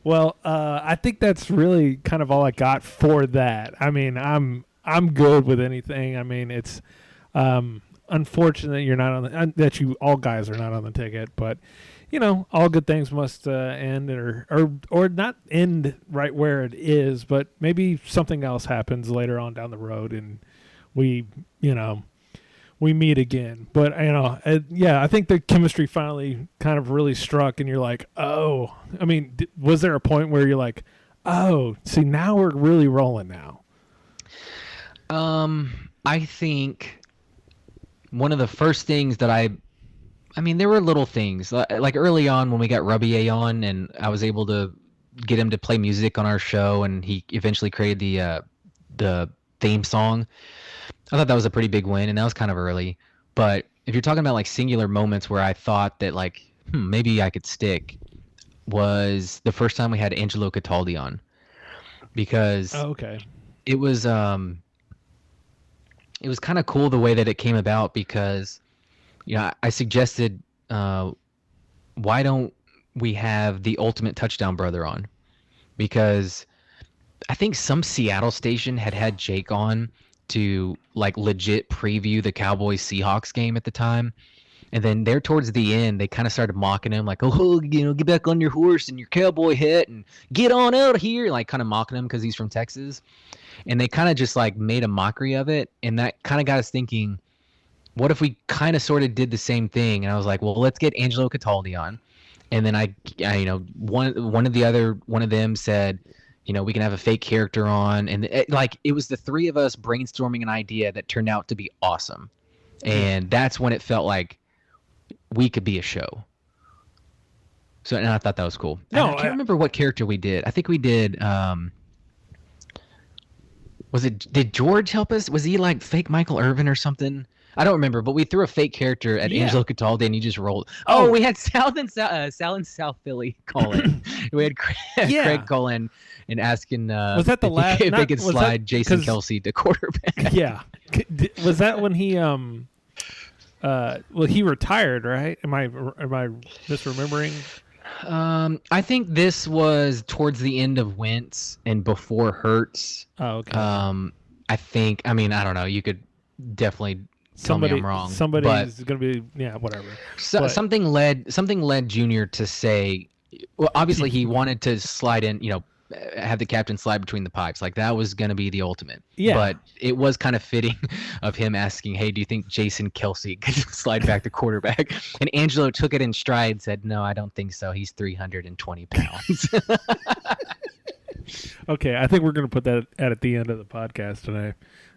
Well, I think that's really kind of all I got for that. I mean, I'm I'm good with anything. I mean, it's unfortunate you're not on the that you all guys are not on the ticket, but all good things must end or not end right where it is, but maybe something else happens later on down the road and we meet again. But I think the chemistry finally kind of really struck, and you're like, oh, I mean, was there a point where you're like, oh, see, now we're really rolling now? I think one of the first things that I mean, there were little things like early on when we got Rubier on, and I was able to get him to play music on our show, and he eventually created the theme song. I thought that was a pretty big win, and that was kind of early. But if you're talking about like singular moments where I thought that like maybe I could stick, was the first time we had Angelo Cataldi on, because it was kind of cool the way that it came about, because I suggested, why don't we have the Ultimate Touchdown Brother on? Because I think some Seattle station had Jake on to like legit preview the Cowboys-Seahawks game at the time. And then there towards the end, they kind of started mocking him like, oh, get back on your horse and your cowboy hat and get on out of here. Like kind of mocking him because he's from Texas. And they kind of just like made a mockery of it. And that kind of got us thinking, what if we kind of sort of did the same thing? And I was like, well, let's get Angelo Cataldi on. And then I one of them said, we can have a fake character on. And it was the three of us brainstorming an idea that turned out to be awesome. And that's when it felt like we could be a show. So, and I thought that was cool. No, I can't remember what character we did. I think we did, did George help us? Was he like fake Michael Irvin or something? I don't remember, but we threw a fake character at Angelo Cataldi, and he just rolled. Oh, we had Sal in South Philly call in. We had Craig call in and asking was that the last if they could slide Jason Kelsey to quarterback. Yeah, was that when he he retired, right? Am I misremembering? I think this was towards the end of Wentz and before Hurts. Oh, okay. I don't know. You could definitely tell me I'm wrong. Somebody's going to be, whatever. Something led Junior to say, well, obviously he wanted to slide in, have the captain slide between the pipes. Like that was going to be the ultimate. Yeah. But it was kind of fitting of him asking, hey, do you think Jason Kelsey could slide back to quarterback? And Angelo took it in stride and said, no, I don't think so. He's 320 pounds. Okay. I think we're going to put that at the end of the podcast today.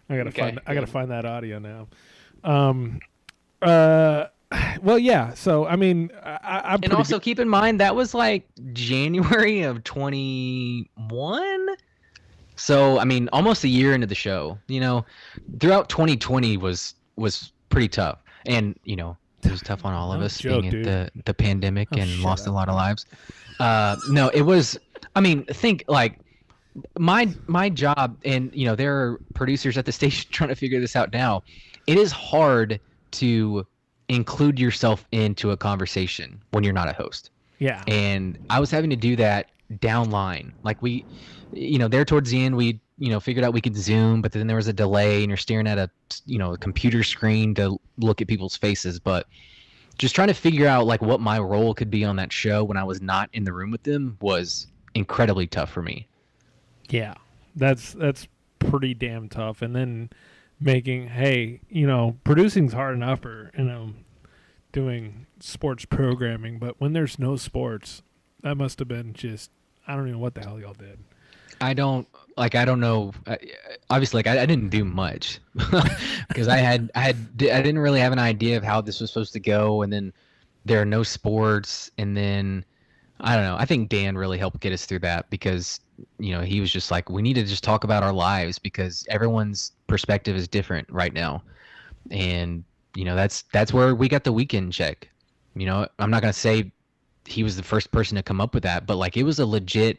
I gotta find that audio now. Well, yeah. So, I mean, I'm and also keep in mind that was like January of 21. So, I mean, almost a year into the show. Throughout 2020 was pretty tough, and it was tough on all of us being at the pandemic and lost a lot of lives. No, it was. I mean, think like my job, and there are producers at the station trying to figure this out now. It is hard to include yourself into a conversation when you're not a host. Yeah. And I was having to do that downline. Like we, there towards the end, we, figured out we could Zoom, but then there was a delay and you're staring at a computer screen to look at people's faces. But just trying to figure out like what my role could be on that show when I was not in the room with them was incredibly tough for me. Yeah, that's pretty damn tough. And then making, producing's hard enough, or doing sports programming, but when there's no sports, that must have been just, I don't even know what the hell y'all did. I don't know. Obviously, I didn't do much because I didn't really have an idea of how this was supposed to go, and then there are no sports, and then I don't know. I think Dan really helped get us through that because he was just like, we need to just talk about our lives because everyone's perspective is different right now, and that's where we got the weekend check. I'm not gonna say he was the first person to come up with that, but like it was a legit,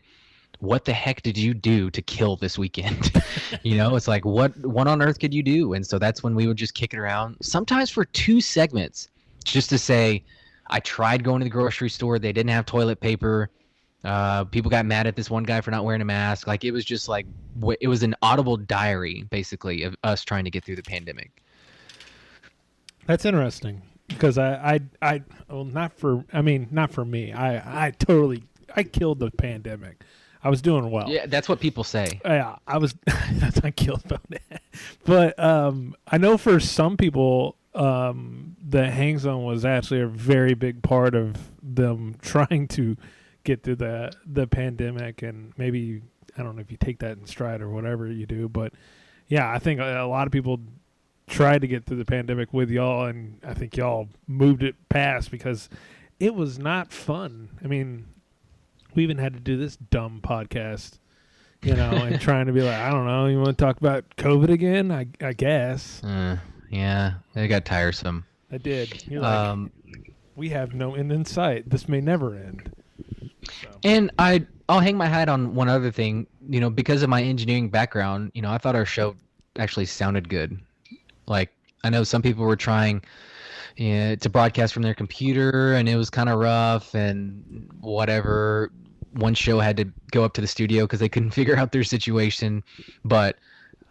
what the heck did you do to kill this weekend? It's like what on earth could you do? And so that's when we would just kick it around, sometimes for 2 segments, just to say, I tried going to the grocery store, they didn't have toilet paper, People got mad at this one guy for not wearing a mask. Like, it was just like, it was an audible diary, basically, of us trying to get through the pandemic. That's interesting because not for me. I killed the pandemic. I was doing well. Yeah, that's what people say. Yeah, I was. I killed them. But I know for some people, the Hang Zone was actually a very big part of them trying to get through the pandemic. And maybe, I don't know if you take that in stride or whatever you do, but yeah, I think a lot of people tried to get through the pandemic with y'all, and I think y'all moved it past because it was not fun. I mean, we even had to do this dumb podcast, and trying to be like, I don't know, you want to talk about COVID again? I guess. Yeah, it got tiresome. I did. You're like, we have no end in sight. This may never end. So. And I'll hang my hat on one other thing. Because of my engineering background, I thought our show actually sounded good. Like, I know some people were trying to broadcast from their computer, and it was kind of rough and whatever. One show had to go up to the studio because they couldn't figure out their situation. But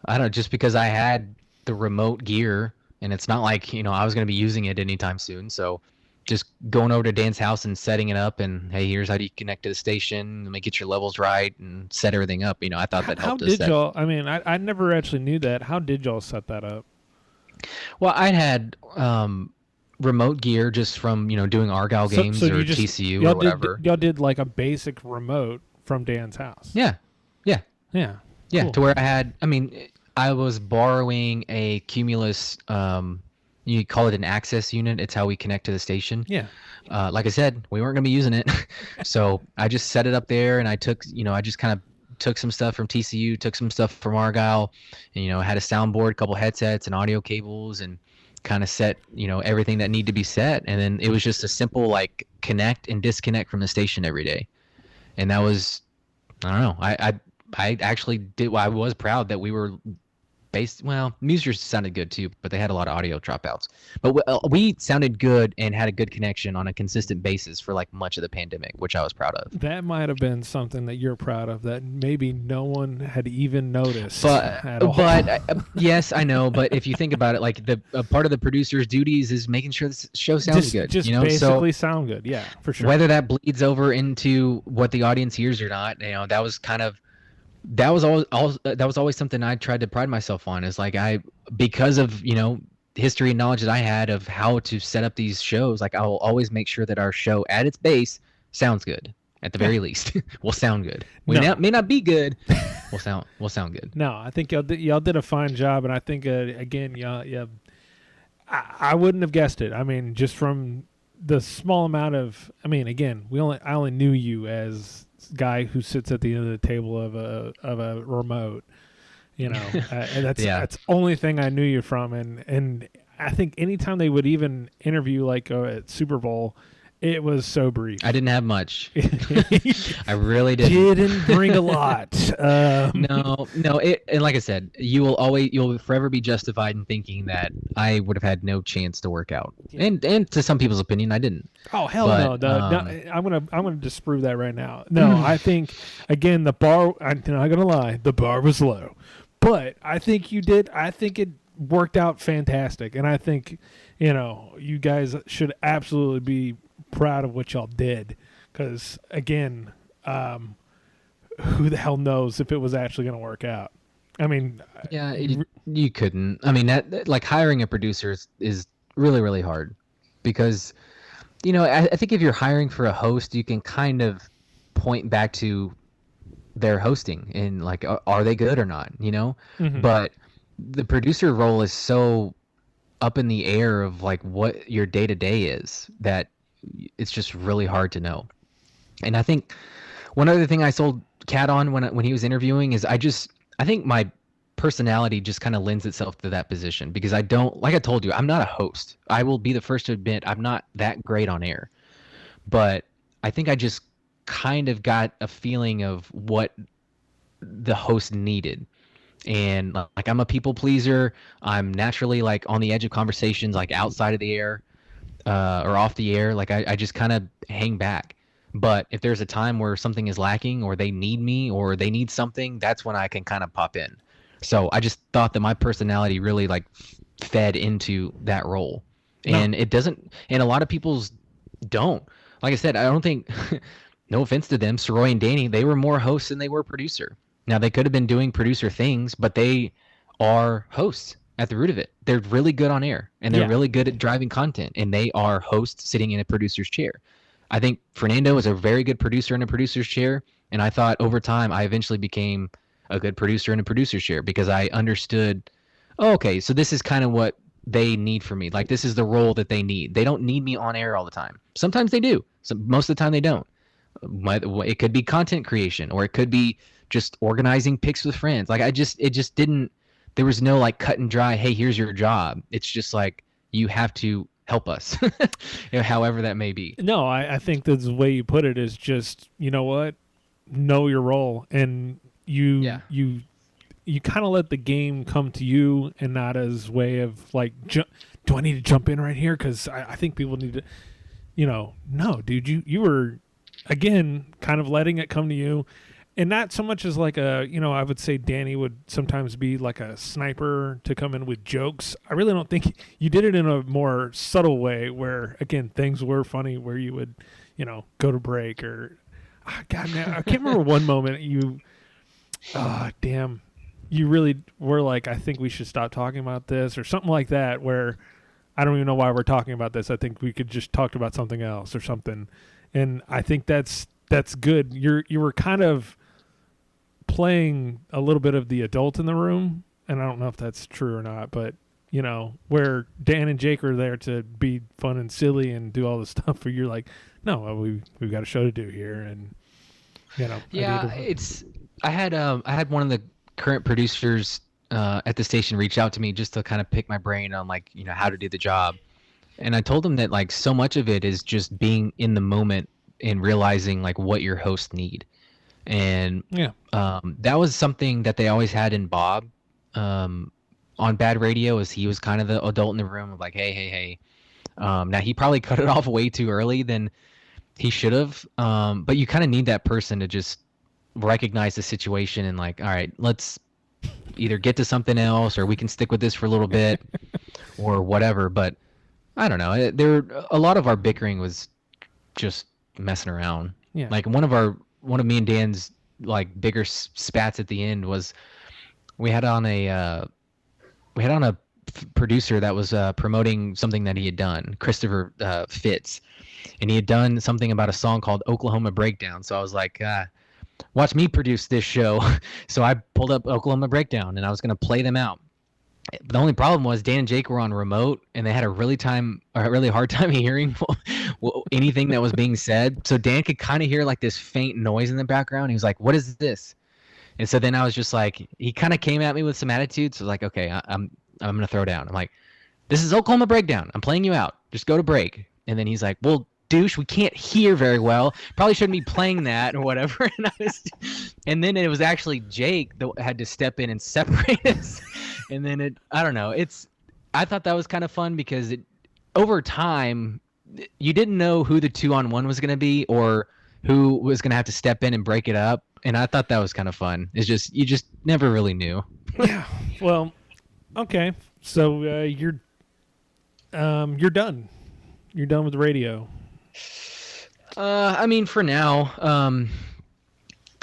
I don't know, just because I had the remote gear, and it's not like, I was going to be using it anytime soon. So just going over to Dan's house and setting it up, and hey, here's how you connect to the station. Let me get your levels right and set everything up. I thought that helped us. How did y'all? I mean, I never actually knew that. How did y'all set that up? Well, I had remote gear just from doing Argyle games or TCU or whatever. Y'all did like a basic remote from Dan's house. Yeah. Cool. To where I was borrowing a Cumulus. You call it an access unit. It's how we connect to the station. Yeah. Like I said, we weren't going to be using it, so I just set it up there, and I took I just kind of took some stuff from TCU, took some stuff from Argyle, and had a soundboard, a couple headsets, and audio cables, and kind of set everything that needed to be set. And then it was just a simple like connect and disconnect from the station every day. And that was, I don't know, I actually did. I was proud that we were Muser sounded good too, but they had a lot of audio dropouts. But we sounded good and had a good connection on a consistent basis for like much of the pandemic, which I was proud of. That might have been something that you're proud of that maybe no one had even noticed. But yes, I know. But if you think about it, like the part of the producer's duties is making sure the show sounds good. Just basically sound good. Yeah, for sure. Whether that bleeds over into what the audience hears or not, that was kind of. That was always something I tried to pride myself on, is like because of history and knowledge that I had of how to set up these shows, like I will always make sure that our show at its base sounds good. At the very least, will sound good. We may not be good. We'll sound good. No, I think y'all did a fine job, and I think again, I wouldn't have guessed it. I mean, just from the small amount of, again, I only knew you as guy who sits at the end of the table of a remote, and that's the only thing I knew you from. And I think anytime they would even interview like at Super Bowl, it was so brief. I didn't have much. I really didn't. Didn't bring a lot. No. And like I said, you'll forever be justified in thinking that I would have had no chance to work out. Yeah. And to some people's opinion, I didn't. Oh hell no! I'm gonna disprove that right now. No, I think again the bar. I'm not gonna lie, the bar was low, but I think you did. I think it worked out fantastic, and I think you guys should absolutely be proud of what y'all did, because again, who the hell knows if it was actually going to work out? You couldn't. That like hiring a producer is really, really hard, because I think if you're hiring for a host, you can kind of point back to their hosting and like, are they good or not? Mm-hmm. But the producer role is so up in the air of like what your day to day is that it's just really hard to know. And I think one other thing I sold Kat on when he was interviewing is I think my personality just kind of lends itself to that position, because I don't, like I told you, I'm not a host. I will be the first to admit I'm not that great on air, but I think I just kind of got a feeling of what the host needed. And like, I'm a people pleaser. I'm naturally like on the edge of conversations, like outside of the air, or off the air. Like I just kind of hang back. But if there's a time where something is lacking or they need me or they need something, that's when I can kind of pop in. So I just thought that my personality really like fed into that role. And it doesn't, and a lot of people's don't. Like I said, I don't think, no offense to them, Soroy and Danny, they were more hosts than they were producer. Now they could have been doing producer things, but they are hosts at the root of it. They're really good on air and they're really good at driving content, and they are hosts sitting in a producer's chair. I think Fernando is a very good producer in a producer's chair. And I thought over time, I eventually became a good producer in a producer's chair because I understood, oh, okay, so this is kind of what they need from me. Like, this is the role that they need. They don't need me on air all the time. Sometimes they do. Most of the time they don't. It could be content creation, or it could be just organizing picks with friends. Like, it just didn't, there was no like cut and dry, hey, here's your job. It's just like, you have to help us, however that may be. No, I think that's the way you put it is just, you know what? Know your role, and you kind of let the game come to you, and not as way of like, do I need to jump in right here? Because I think people need to, no, dude, you were, again, kind of letting it come to you. And not so much as like I would say Danny would sometimes be like a sniper to come in with jokes. I really don't think you did it in a more subtle way where, again, things were funny, where you would, go to break or, God, man, I can't remember one moment you really were like, I think we should stop talking about this or something like that, where I don't even know why we're talking about this. I think we could just talk about something else or something. And I think that's good. You were kind of playing a little bit of the adult in the room, and I don't know if that's true or not, but where Dan and Jake are there to be fun and silly and do all this stuff, where you're like, no, we've got a show to do here, and I had one of the current producers at the station reach out to me just to kind of pick my brain on like how to do the job, and I told him that like so much of it is just being in the moment and realizing like what your hosts need. And that was something that they always had in Bob on Bad Radio, is he was kind of the adult in the room of like, hey. Now he probably cut it off way too early than he should have. But you kind of need that person to just recognize the situation and like, all right, let's either get to something else, or we can stick with this for a little bit or whatever. But I don't know. A lot of our bickering was just messing around. Yeah. Like one of me and Dan's like bigger spats at the end was we had on a producer that was promoting something that he had done, Christopher Fitz, and he had done something about a song called Oklahoma Breakdown. So I was like, watch me produce this show. So I pulled up Oklahoma Breakdown and I was going to play them out. The only problem was Dan and Jake were on remote, and they had a really hard time hearing anything that was being said. So Dan could kind of hear like this faint noise in the background. He was like, "What is this?" And so then I was just like, he kind of came at me with some attitude. So I was like, "Okay, I'm gonna throw down." I'm like, "This is Oklahoma Breakdown. I'm playing you out. Just go to break." And then he's like, "Well, douche, we can't hear very well. Probably shouldn't be playing that or whatever." And then it was actually Jake that had to step in and separate us. And then I don't know. I thought that was kind of fun because over time, you didn't know who the 2-on-1 was going to be or who was going to have to step in and break it up. And I thought that was kind of fun. It's just, you just never really knew. Yeah. Well, okay. So you're done. You're done with radio. I mean, for now,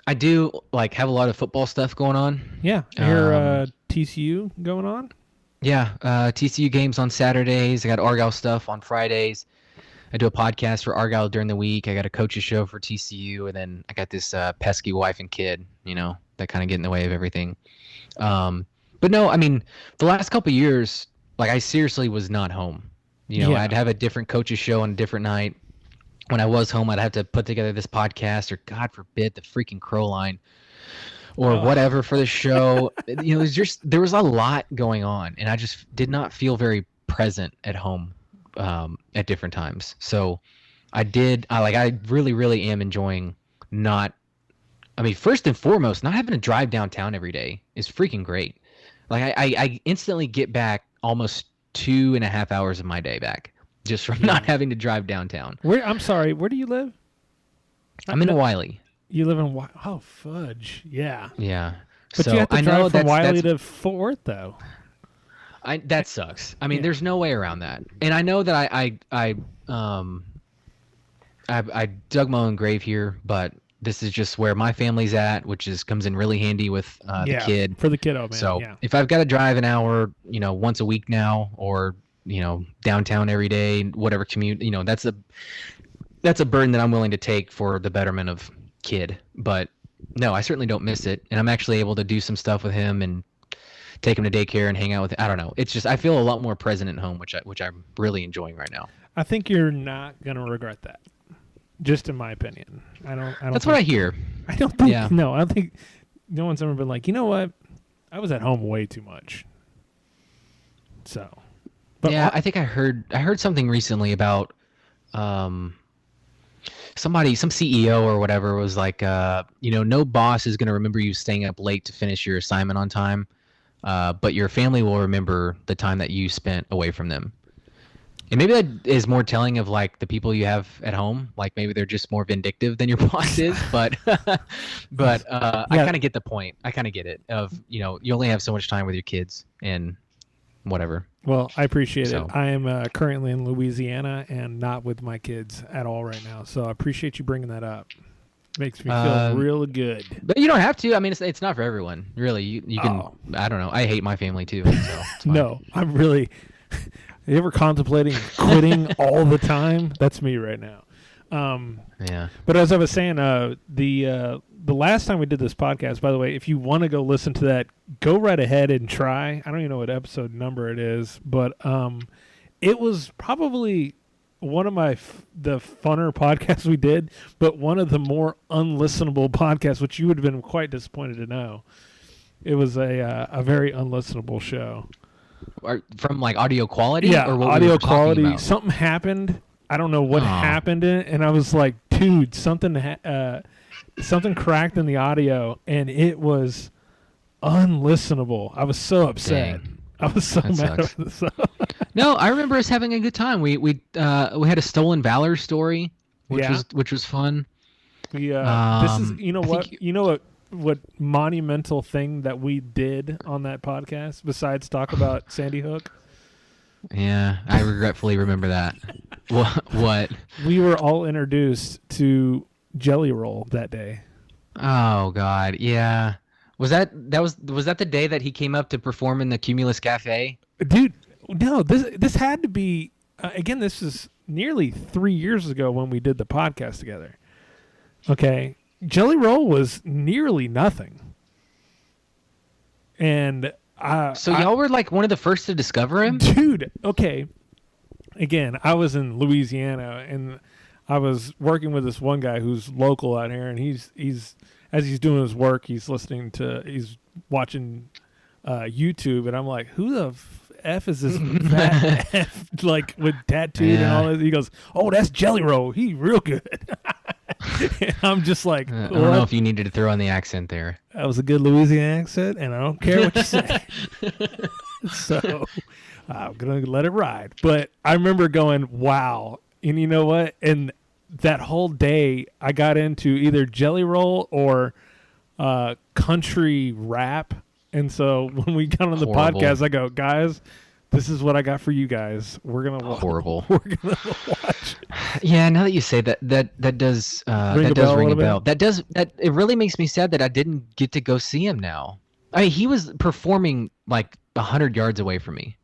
I do like have a lot of football stuff going on. Yeah. Your TCU going on? Yeah. TCU games on Saturdays. I got Argyle stuff on Fridays. I do a podcast for Argyle during the week. I got a coach's show for TCU, and then I got this pesky wife and kid, that kind of get in the way of everything. But no, I mean, the last couple of years, like I seriously was not home. I'd have a different coach's show on a different night. When I was home, I'd have to put together this podcast, or God forbid, the freaking Crow Line, or whatever for the show. There was a lot going on, and I just did not feel very present at home at different times. So I really, really am enjoying first and foremost, not having to drive downtown every day is freaking great. Like I instantly get back almost 2.5 hours of my day back just from not having to drive downtown. I'm sorry, where do you live? I'm in Wiley. You live in Wiley? Oh, fudge. Yeah. Yeah. But so you have to I drive know from Wiley that's to Fort Worth, though. that sucks. I mean, Yeah. there's no way around that. And I know that I dug my own grave here, but this is just where my family's at, which comes in really handy with the kid. For the kiddo, man. So yeah. if I've got to drive an hour, once a week now, or downtown every day, whatever commute, that's a burden that I'm willing to take for the betterment of kid. But no, I certainly don't miss it, and I'm actually able to do some stuff with him and take him to daycare and hang out with. I don't know. It's just I feel a lot more present at home, which I'm really enjoying right now. I think you're not gonna regret that. Just in my opinion, I don't. That's what I hear. I don't think. Yeah. No, I don't think. No one's ever been like, you know what? I was at home way too much. So. But Yeah, I think I heard something recently about some CEO or whatever was like, no boss is going to remember you staying up late to finish your assignment on time, but your family will remember the time that you spent away from them. And maybe that is more telling of like the people you have at home. Like maybe they're just more vindictive than your boss is, but I kind of get the point. I kind of get it of, you only have so much time with your kids and whatever. Well, I appreciate So. it. I am currently in Louisiana and not with my kids at all right now. So I appreciate you bringing that up. Makes me feel real good. But you don't have to. I mean, it's not for everyone, really. You can. Oh. I don't know. I hate my family too. So it's fine. No, I'm really. You ever contemplating quitting all the time? That's me right now. Yeah. But as I was saying, the last time we did this podcast, by the way, if you want to go listen to that, go right ahead and try. I don't even know what episode number it is, but it was probably one of the funner podcasts we did, but one of the more unlistenable podcasts, which you would have been quite disappointed to know. It was a very unlistenable show. From like audio quality? Yeah, or what we audio were talking quality. about? Something happened. I don't know what happened in it, and I was like, dude, something cracked in the audio, and it was unlistenable. I was so upset. Dang. I was so That mad. sucks. About this. No, I remember us having a good time. We had a stolen valor story, which was fun. This is I think- what monumental thing that we did on that podcast besides talk about Sandy Hook. Yeah, I regretfully remember that. What? We were all introduced to Jelly Roll that day. Oh God, yeah. Was that the day that he came up to perform in the Cumulus Cafe? Dude, no, this had to be again, this is nearly 3 years ago when we did the podcast together. Okay. Jelly Roll was nearly nothing. And So y'all were like one of the first to discover him? dude, okay. Again, I was in Louisiana and I was working with this one guy who's local out here, and he's as he's doing his work, he's watching YouTube, and I'm like, who the F is this fat F, like with tattooed and all that? He goes, oh, that's Jelly Roll. He real good. And I'm just like, I don't know if you needed to throw on the accent there. that was a good Louisiana accent, and I don't care what you say. So I'm going to let it ride. But I remember going, wow. And you know what? And that whole day, I got into either Jelly Roll or country rap. And so when we got on the Horrible. podcast, I go, guys, this is what I got for you guys. We're going to Horrible. We're going to watch. Yeah, now that you say that does ring a bell. That it really makes me sad that I didn't get to go see him now. I mean, he was performing like 100 yards away from me.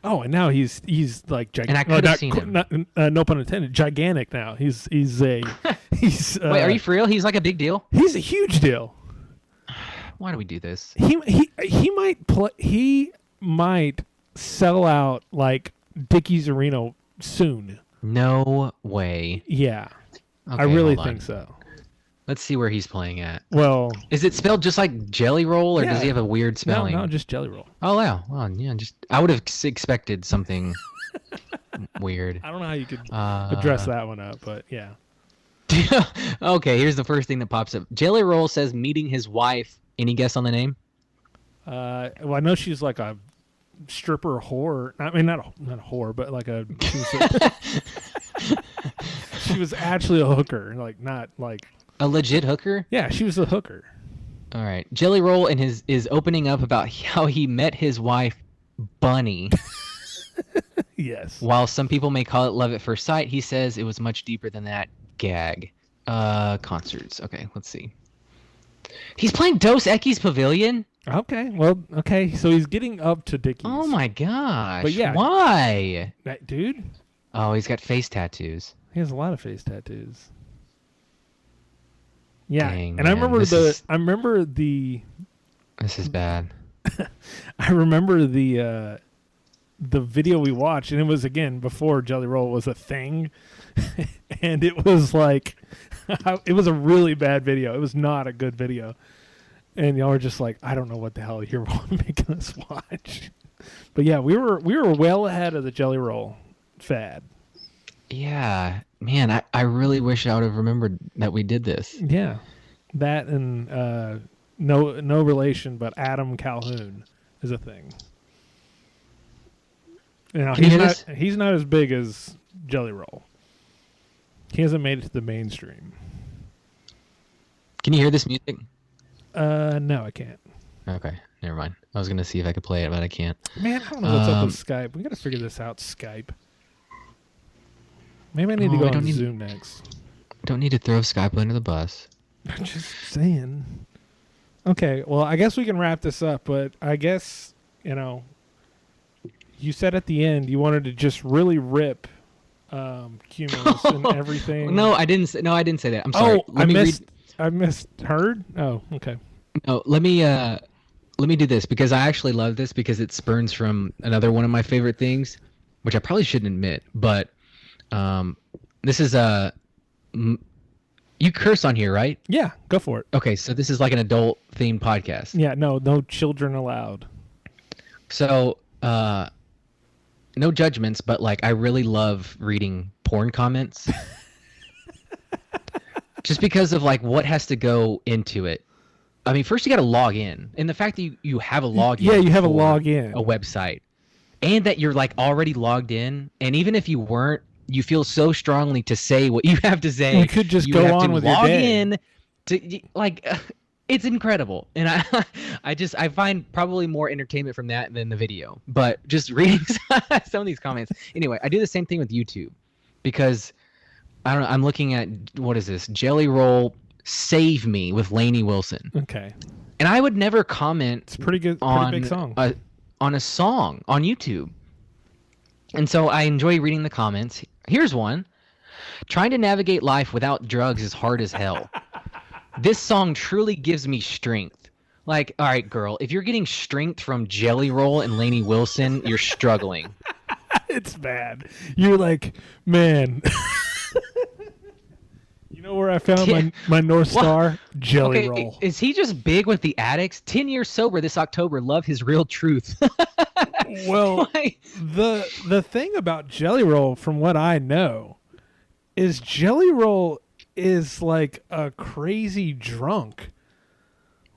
Oh, and now he's like gigantic. And I could have seen him. No pun intended. Gigantic now. He's Wait, are you for real? He's like a big deal. He's a huge deal. Why do we do this? He might play. He might sell out like Dickies Arena soon. No way. Yeah, Okay, I really hold on. think so. Let's see where he's playing at. Well, Is it spelled just like Jelly Roll, or Yeah. does he have a weird spelling? no, just Jelly Roll. Oh wow. Well, yeah. I would have expected something weird. I don't know how you could address that one up, but yeah. Okay, here's the first thing that pops up. Jelly Roll says meeting his wife. Any guess on the name? Well, I know she's like a stripper whore. I mean, not a whore, but like she was actually a hooker, like not like. A legit hooker? Yeah, she was a hooker. All right. Jelly Roll is opening up about how he met his wife, Bunny. Yes. While some people may call it love at first sight, he says it was much deeper than that. Gag. Concerts. Okay, let's see. He's playing Dos Equis Pavilion? Okay. Well, okay. So he's getting up to Dickies. Oh my gosh. But yeah. Why? That dude, Oh, he's got face tattoos. he has a lot of face tattoos. Yeah. Dang, and I man, remember this the is- I remember the This is bad. I remember the video we watched, and it was again before Jelly Roll was a thing, and it was like, it was a really bad video. It was not a good video, and y'all were just like, I don't know what the hell you're making us watch. But yeah, we were well ahead of the Jelly Roll fad. Yeah. Man, I really wish I would have remembered that we did this. Yeah, that and no relation, but Adam Calhoun is a thing. You know, Can you hear he's not as big as Jelly Roll. He hasn't made it to the mainstream. Can you hear this music? No, I can't. Okay, never mind. I was going to see if I could play it, but I can't. Man, I don't know what's up with Skype. We got to figure this out, Skype. Maybe I need to Oh, go I on don't need- Zoom next. Don't need to throw Skype under the bus. I'm just saying. Okay, well, I guess we can wrap this up, but I guess, you said at the end you wanted to just really rip Cumulus and everything. No, I didn't say that. I'm sorry. Oh, I misheard? Oh, okay. No, let me do this because I actually love this because it spurns from another one of my favorite things, which I probably shouldn't admit, but this is you curse on here, right? Yeah, go for it. Okay, so this is like an adult themed podcast. Yeah, no children allowed. So, no judgments, but like I really love reading porn comments. Just because of like what has to go into it. I mean, first you got to log in, and the fact that you have a login. Yeah, you have a for login. a website, and that you're like already logged in, and even if you weren't, you feel so strongly to say what you have to say. You could just you go have on to with your log day. in to like. It's incredible, and I find probably more entertainment from that than the video. But just reading some of these comments. Anyway, I do the same thing with YouTube because I don't know. I'm looking at what is this? Jelly Roll Save Me with Lainey Wilson, Okay. and I would never comment It's pretty good, pretty on big song. on a song on YouTube. And so I enjoy reading the comments. Here's one. Trying to navigate life without drugs is hard as hell. This song truly gives me strength. Like, all right, girl, if you're getting strength from Jelly Roll and Lainey Wilson, you're struggling. It's bad. You're like, man. You know where I found Yeah. my North Star? Jelly Okay, Roll. is he just big with the addicts? 10 years sober this October. Love his real truth. Well, Like, the thing about Jelly Roll, from what I know, is Jelly Roll is like a crazy drunk.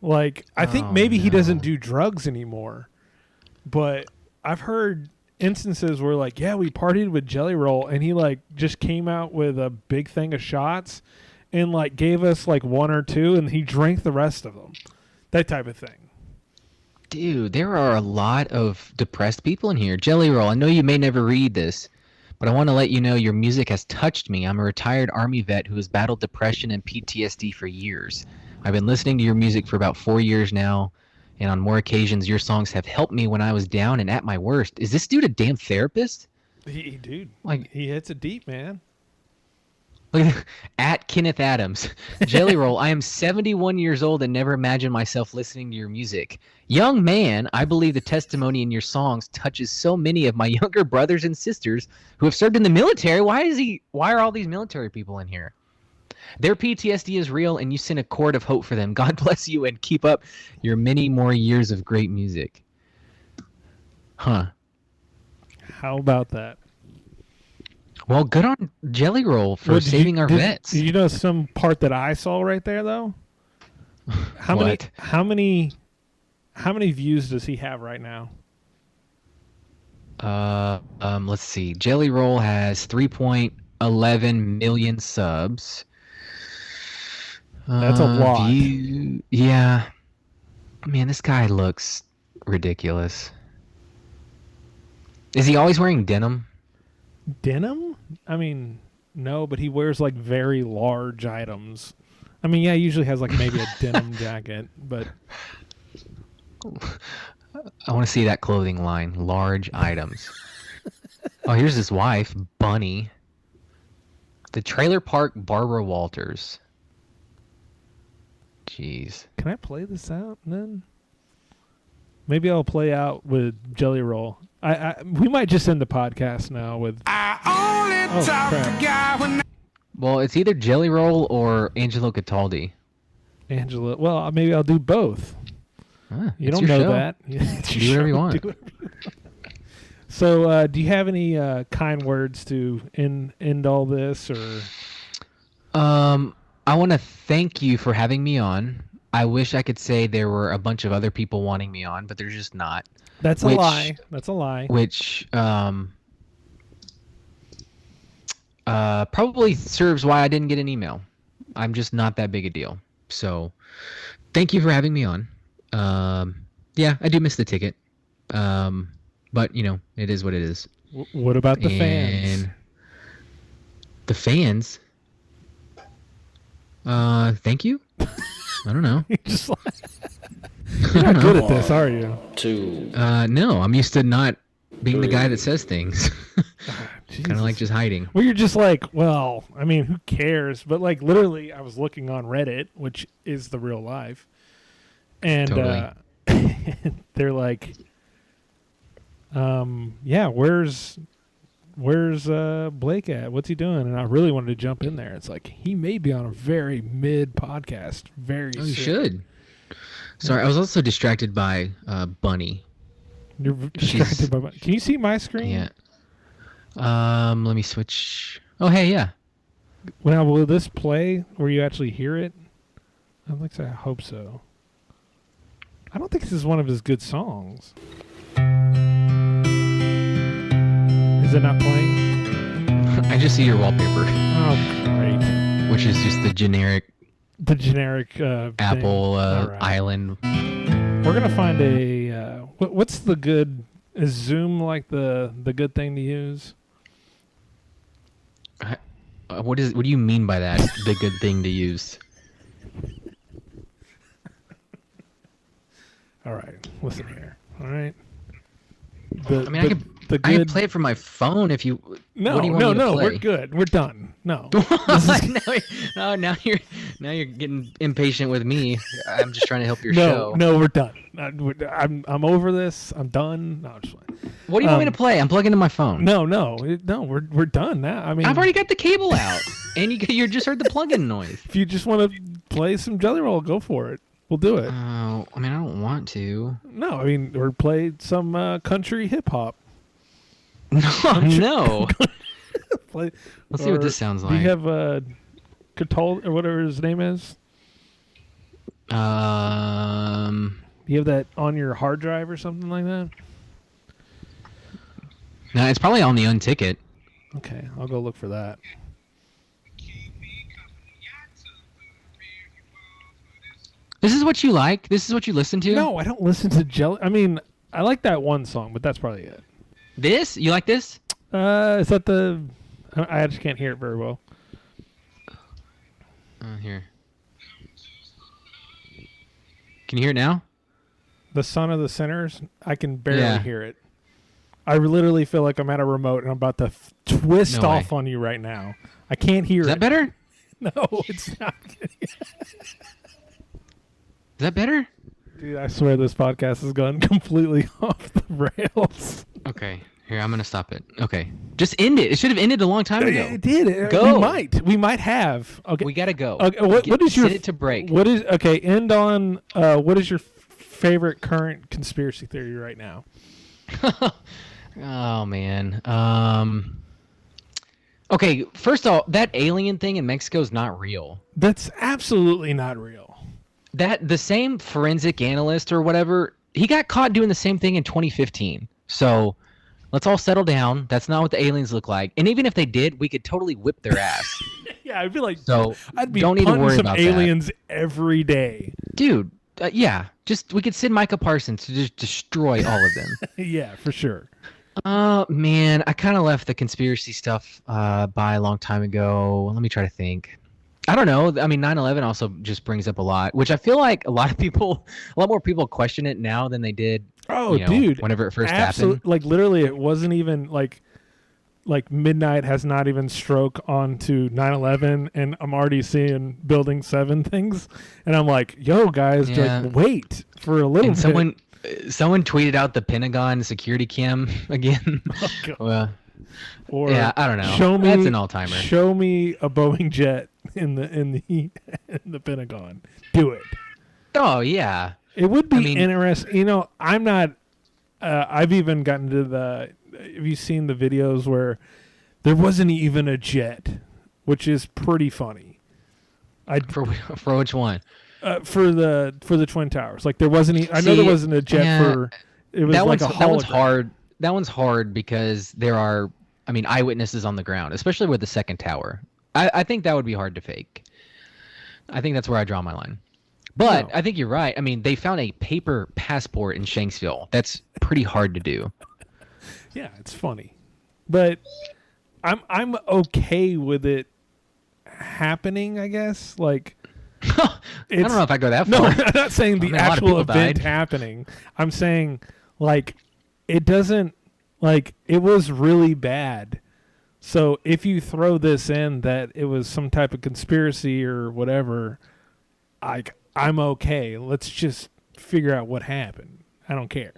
Like, I think Oh, maybe he doesn't no. do drugs anymore, but I've heard instances where like, yeah, we partied with Jelly Roll and he like just came out with a big thing of shots and like gave us like one or two and he drank the rest of them. That type of thing. dude, there are a lot of depressed people in here. Jelly Roll, I know you may never read this, but I want to let you know your music has touched me. I'm a retired Army vet who has battled depression and PTSD for years. I've been listening to your music for about 4 years now, and on more occasions, your songs have helped me when I was down and at my worst. Is this dude a damn therapist? Dude, Like- he hits it deep, man. Look at Kenneth Adams. Jelly Roll, I am 71 years old and never imagined myself listening to your music. Young man, I believe the testimony in your songs touches so many of my younger brothers and sisters who have served in the military. Why are all these military people in here? Their PTSD is real and you send a cord of hope for them. God bless you and keep up your many more years of great music. Huh. How about that? Well, good on Jelly Roll for Well, did saving you- our did- vets. Did you know some part that I saw right there though? How What? many views does he have right now? Let's see. Jelly Roll has 3.0 11 million subs. That's a lot. Yeah. Man, this guy looks ridiculous. Is he always wearing denim? Denim? I mean, no, but he wears like very large items. I mean, yeah, he usually has like maybe a denim jacket, but I want to see that clothing line. Large items. Oh, here's his wife, Bunny. The Trailer Park Barbara Walters. Jeez. can I play this out then? Maybe I'll play out with Jelly Roll. We might just end the podcast now with. Oh, crap. Well, it's either Jelly Roll or Angelo Cataldi. Angela. Well, maybe I'll do both. You It's don't your know show. that. It's Do your whatever you show. want. Do whatever you want. So, do you have any kind words to end all this, or? I want to thank you for having me on. I wish I could say there were a bunch of other people wanting me on, but there's just not. That's a lie. That's a lie. Which probably serves why I didn't get an email. I'm just not that big a deal. So, thank you for having me on. Yeah, I do miss the ticket. But, you know, it is what it is. What about the fans? And the fans? Thank you? I don't know. You're just like, you're not good at this, are you? No, I'm used to not being the guy that says things. Kind Jesus. of like just hiding. Well, you're just like, well, I mean, who cares? But like, literally, I was looking on Reddit, which is the real life, and Totally. they're like, yeah, where's Blake at? What's he doing? And I really wanted to jump in there. It's like he may be on a very mid podcast. Very. Oh, you soon. should. Sorry, I was also distracted by Bunny. You're distracted by. Can you see my screen? Yeah. Let me switch. Oh, hey, yeah. Now, will this play where you actually hear it? I hope so. I don't think this is one of his good songs. Is it not playing? I just see your wallpaper, Oh, great. which is just the generic The generic thing. Apple All right. Island. We're gonna find a. What's the good? Is Zoom like the good thing to use? What do you mean by that? The good thing to use? All right, listen here. All right. I mean, I could play it from my phone if you. No, what do you want me to no, play? we're good. We're done. No. now you're getting impatient with me. I'm just trying to help your No, show. no, we're done. I'm over this. I'm done. No, I'm just fine. What do you want me to play? I'm plugging into my phone. No, we're done now. I mean, I've already got the cable out, and you just heard the plug-in noise. if you just want to play some Jelly Roll, go for it. We'll do it. Oh, I mean, I don't want to. No, I mean, or play some country hip hop. No. Play. Let's see what this sounds Do like. you have Catal or whatever his name is? Do you have that on your hard drive or something like that? No, it's probably on the unticket. Okay, I'll go look for that. This is what you like? This is what you listen to? No, I don't listen to Jelly. I mean, I like that one song, but that's probably it. This? You like this? Is that the? I just can't hear it very well. Here. Can you hear it now? The Son of the Sinners. I can barely Yeah. hear it. I literally feel like I'm at a remote and I'm about to twist No way. off on you right now. I can't hear Is it. that better? No, it's not. Is that better? Dude, I swear this podcast has gone completely off the rails. Okay. Here, I'm going to stop it. Okay. Just end it. It should have ended a long time ago. It did. Go. We might have. Okay. We got to go. Okay, what is your Set it to break. What is okay? End on. What is your favorite current conspiracy theory right now? Oh, man. Okay, first off, that alien thing in Mexico is not real. That's absolutely not real. The same forensic analyst or whatever, he got caught doing the same thing in 2015. So Let's all settle down. That's not what the aliens look like. And even if they did, we could totally whip their ass. Yeah, I'd be like, So I'd be don't need to punting worry some about aliens every day. that. Dude, yeah. Just we could send Micah Parsons to just destroy all of them. Yeah, for sure. Man, I kind of left the conspiracy stuff by a long time ago. Let me try to think. I don't know. I mean, 9/11 also just brings up a lot, which I feel like a lot more people question it now than they did. Oh, you know, dude, whenever it first happened. Like literally, it wasn't even like midnight has not even struck onto 9/11, and I'm already seeing Building 7 things, and I'm like, yo, guys, Yeah. like, wait for a little And bit. someone tweeted out the Pentagon security cam again. Oh, God. Well, Or yeah, I don't know. Show me, That's an all-timer. Show me a Boeing jet in the Pentagon. Do it. Oh yeah. It would be I mean- interesting. You know, I'm not. I've even gotten to the. Have you seen the videos where there wasn't even a jet, which is pretty funny. For which one? For the Twin Towers, like there wasn't. I know there wasn't a jet yeah, for. It was that like one's a that one's hologram. hard. That one's hard because there are, I mean, eyewitnesses on the ground, especially with the second tower. I think that would be hard to fake. I think that's where I draw my line. But No. I think you're right. I mean, they found a paper passport in Shanksville. That's pretty hard to do. Yeah, it's funny, but I'm okay with it happening. I guess like. I don't know if I go that No, far. I'm not saying the I mean, a lot of actual people event died. happening. I'm saying like it doesn't like it was really bad. So if you throw this in that it was some type of conspiracy or whatever, I'm okay. Let's just figure out what happened. I don't care.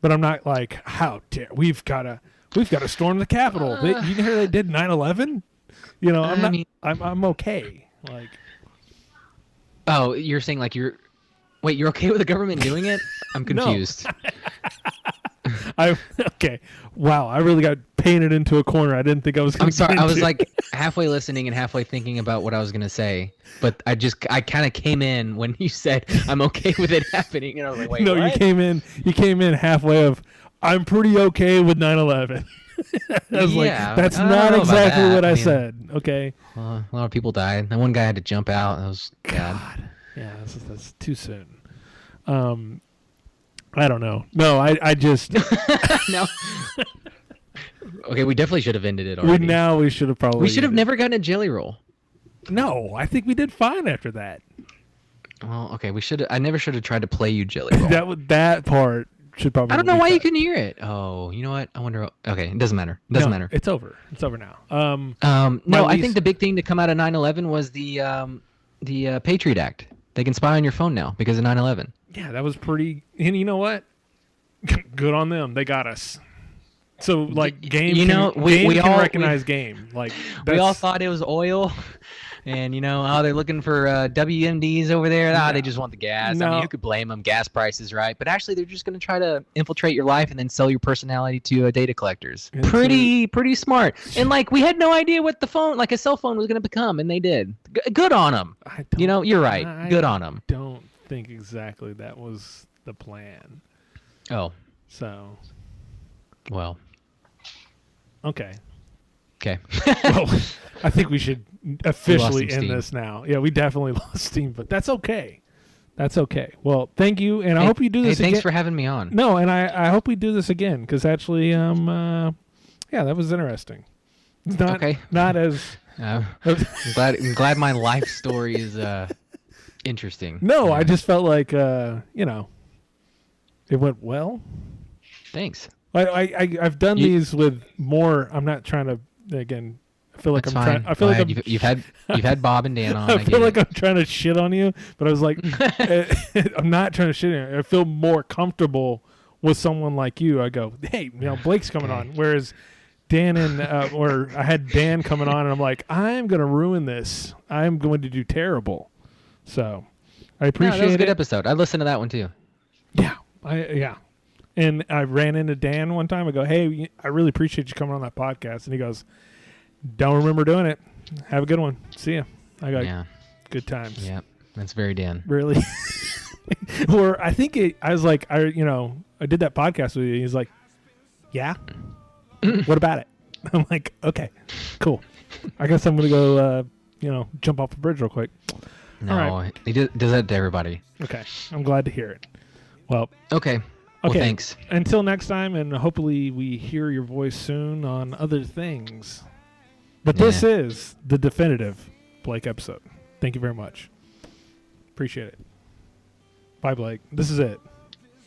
But I'm not like, how dare we've got to storm the Capitol. You hear they did 9/11? You know, I mean- I'm okay. Like Oh, you're saying like you're okay with the government doing it? I'm No. confused. Okay. Wow, I really got painted into a corner. I didn't think I was going I'm to sorry. I was like halfway listening and halfway thinking about what I was gonna say, but I kind of came in when you said I'm okay with it happening, and I was like, wait, no, what? you came in halfway of I'm pretty okay with 9/11. I was like, Yeah, that's I don't not know about exactly that. what I I mean- said. Okay. A lot of people died. That one guy had to jump out. That was bad. God. Yeah, that's too soon. I don't know. No, I just No. Okay, we definitely should have ended it already. we should have probably We should have ended. never gotten a jelly roll. No, I think we did fine after that. Well, okay, we should. I never should have tried to play you jelly roll. That part should probably. I don't know be why you cut. couldn't hear it. Oh, you know what? I wonder. Okay, it doesn't matter. It doesn't No, matter. It's over. It's over now. No, my I least- think the big thing to come out of 9/11 was the Patriot Act. They can spy on your phone now because of 9/11. Yeah, that was pretty. And you know what? Good on them. They got us. So like game, you know, can, we- game we can all- recognize game. Like We all that's- thought it was oil, and you know, oh, they're looking for WMDs over there. Ah, they just want the gas. I No. mean, who could blame them? Gas prices, right? But actually, they're just going to try to infiltrate your life and then sell your personality to data collectors. It's Pretty smart. And like, we had no idea what the phone, like a cell phone, was going to become, and they did. Good on them. I You know, don't- you're right. I Good on them. Don't think exactly that was the plan. Oh, So well, okay. okay. Well, I think we should officially some end steam. this now. Yeah, we definitely lost steam, but that's okay. That's okay. Well, thank you, and I Hey- hope you do this Hey, thanks again. for having me on. No, and I hope we do this again because actually, yeah, that was interesting. It's not Okay. not as I'm glad my life story is interesting. no. Yeah. I just felt like it went well. Thanks. I've done You- these with more. I'm not trying to again. I feel like That's I'm fine. trying. I feel Go like ahead. you've had Bob and Dan on. I I feel get like it. I'm trying to shit on you, but I was like, I'm not trying to shit on you. I feel more comfortable with someone like you. I go, hey, Blake's coming Okay. on. Whereas Dan and or I had Dan coming on, and I'm like, I'm gonna ruin this. I'm going to do terrible. So I No, appreciate that was a good it. episode. I listened to that one too. Yeah, yeah. And I ran into Dan one time. I go, hey, I really appreciate you coming on that podcast. And he goes, don't remember doing it. Have a good one. See ya. I got Yeah, good times. yeah. That's very Dan. Really? Or I think I was like, I did that podcast with you. He's like, yeah. What about it? I'm like, okay, cool. I guess I'm gonna go, jump off the bridge real quick. No, All right. he does that to everybody. Okay, I'm glad to hear it. Well, Okay. Well, okay. thanks. Until next time, and hopefully we hear your voice soon on other things. But this is the definitive Blake episode. Thank you very much. Appreciate it. Bye, Blake. This is it.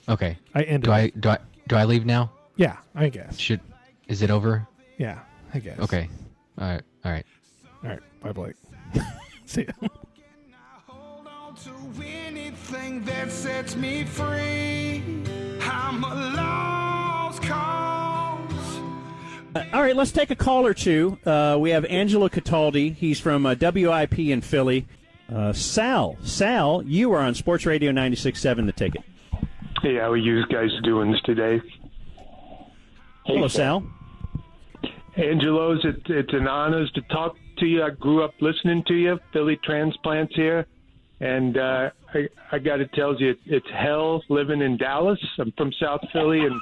Okay. I ended. Do I leave now? Yeah, I guess. Is it over? Yeah, I guess. Okay. All right. All right. Bye, Blake. See ya. Hold on to anything that sets me free. I'm a lost cause. All right, let's take a call or two. We have Angelo Cataldi. He's from WIP in Philly. Sal, you are on Sports Radio 96.7 The Ticket. Hey, how are you guys doing today? Hello, Sal. Angelos, it's an honor to talk to you. I grew up listening to you, Philly transplants here, and I got to tell you, it's hell living in Dallas. I'm from South Philly, and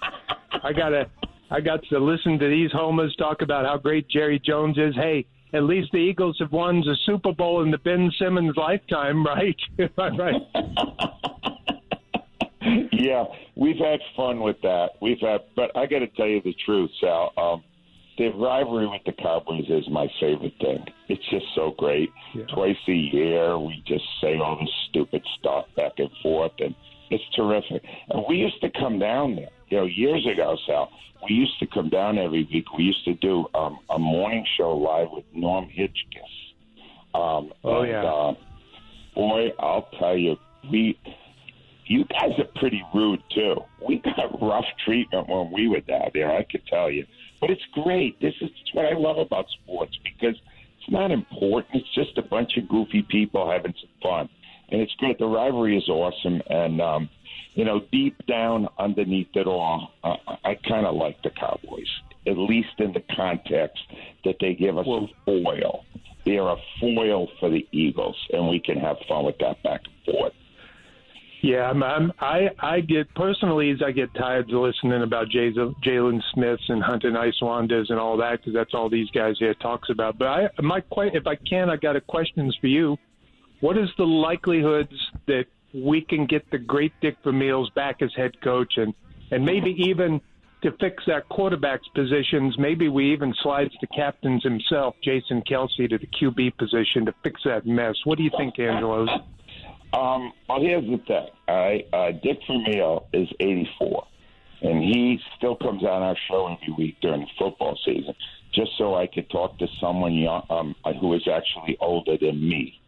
I got to listen to these homers talk about how great Jerry Jones is. Hey, at least the Eagles have won the Super Bowl in the Ben Simmons lifetime, right? Right. Yeah, we've had fun with that. But I got to tell you the truth, Sal. The rivalry with the Cowboys is my favorite thing. It's just so great. Yeah. Twice a year, we just say all this stupid stuff back and forth, and it's terrific. And we used to come down there, years ago, Sal. We used to come down every week. We used to do a morning show live with Norm Hitchkiss. Boy, I'll tell you, you guys are pretty rude, too. We got rough treatment when we were down there, I could tell you. But it's great. This is what I love about sports, because it's not important. It's just a bunch of goofy people having some fun. And it's great. The rivalry is awesome. And, deep down underneath it all, I kind of like the Cowboys, at least in the context that they give us a foil. They're a foil for the Eagles, and we can have fun with that back and forth. Yeah, I get tired of listening about Jalen Smiths and Hunter Nice-Wandas and all that, because that's all these guys here talks about. But I got a questions for you. What is the likelihoods that we can get the great Dick Vermeils back as head coach, and maybe even to fix that quarterback's positions, maybe we even slides the captain's himself, Jason Kelsey, to the QB position to fix that mess. What do you think, Angelos? Well, here's the thing. Dick Vermeil is 84, and he still comes on our show every week during the football season, just so I could talk to someone young, who is actually older than me.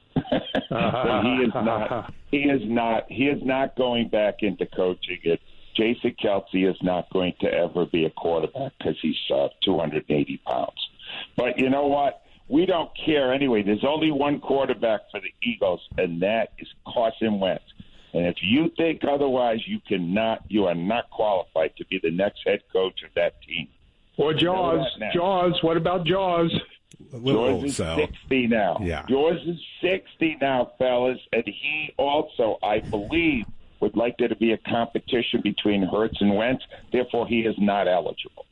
He is not going back into coaching it. Jason Kelsey is not going to ever be a quarterback because he's 280 pounds. But you know what? We don't care anyway. There's only one quarterback for the Eagles, and that is Carson Wentz. And if you think otherwise, you are not qualified to be the next head coach of that team. Or Jaws. What about Jaws? Jaws is 60 now. Yeah. Jaws is 60 now, fellas. And he also, I believe, would like there to be a competition between Hurts and Wentz. Therefore, he is not eligible.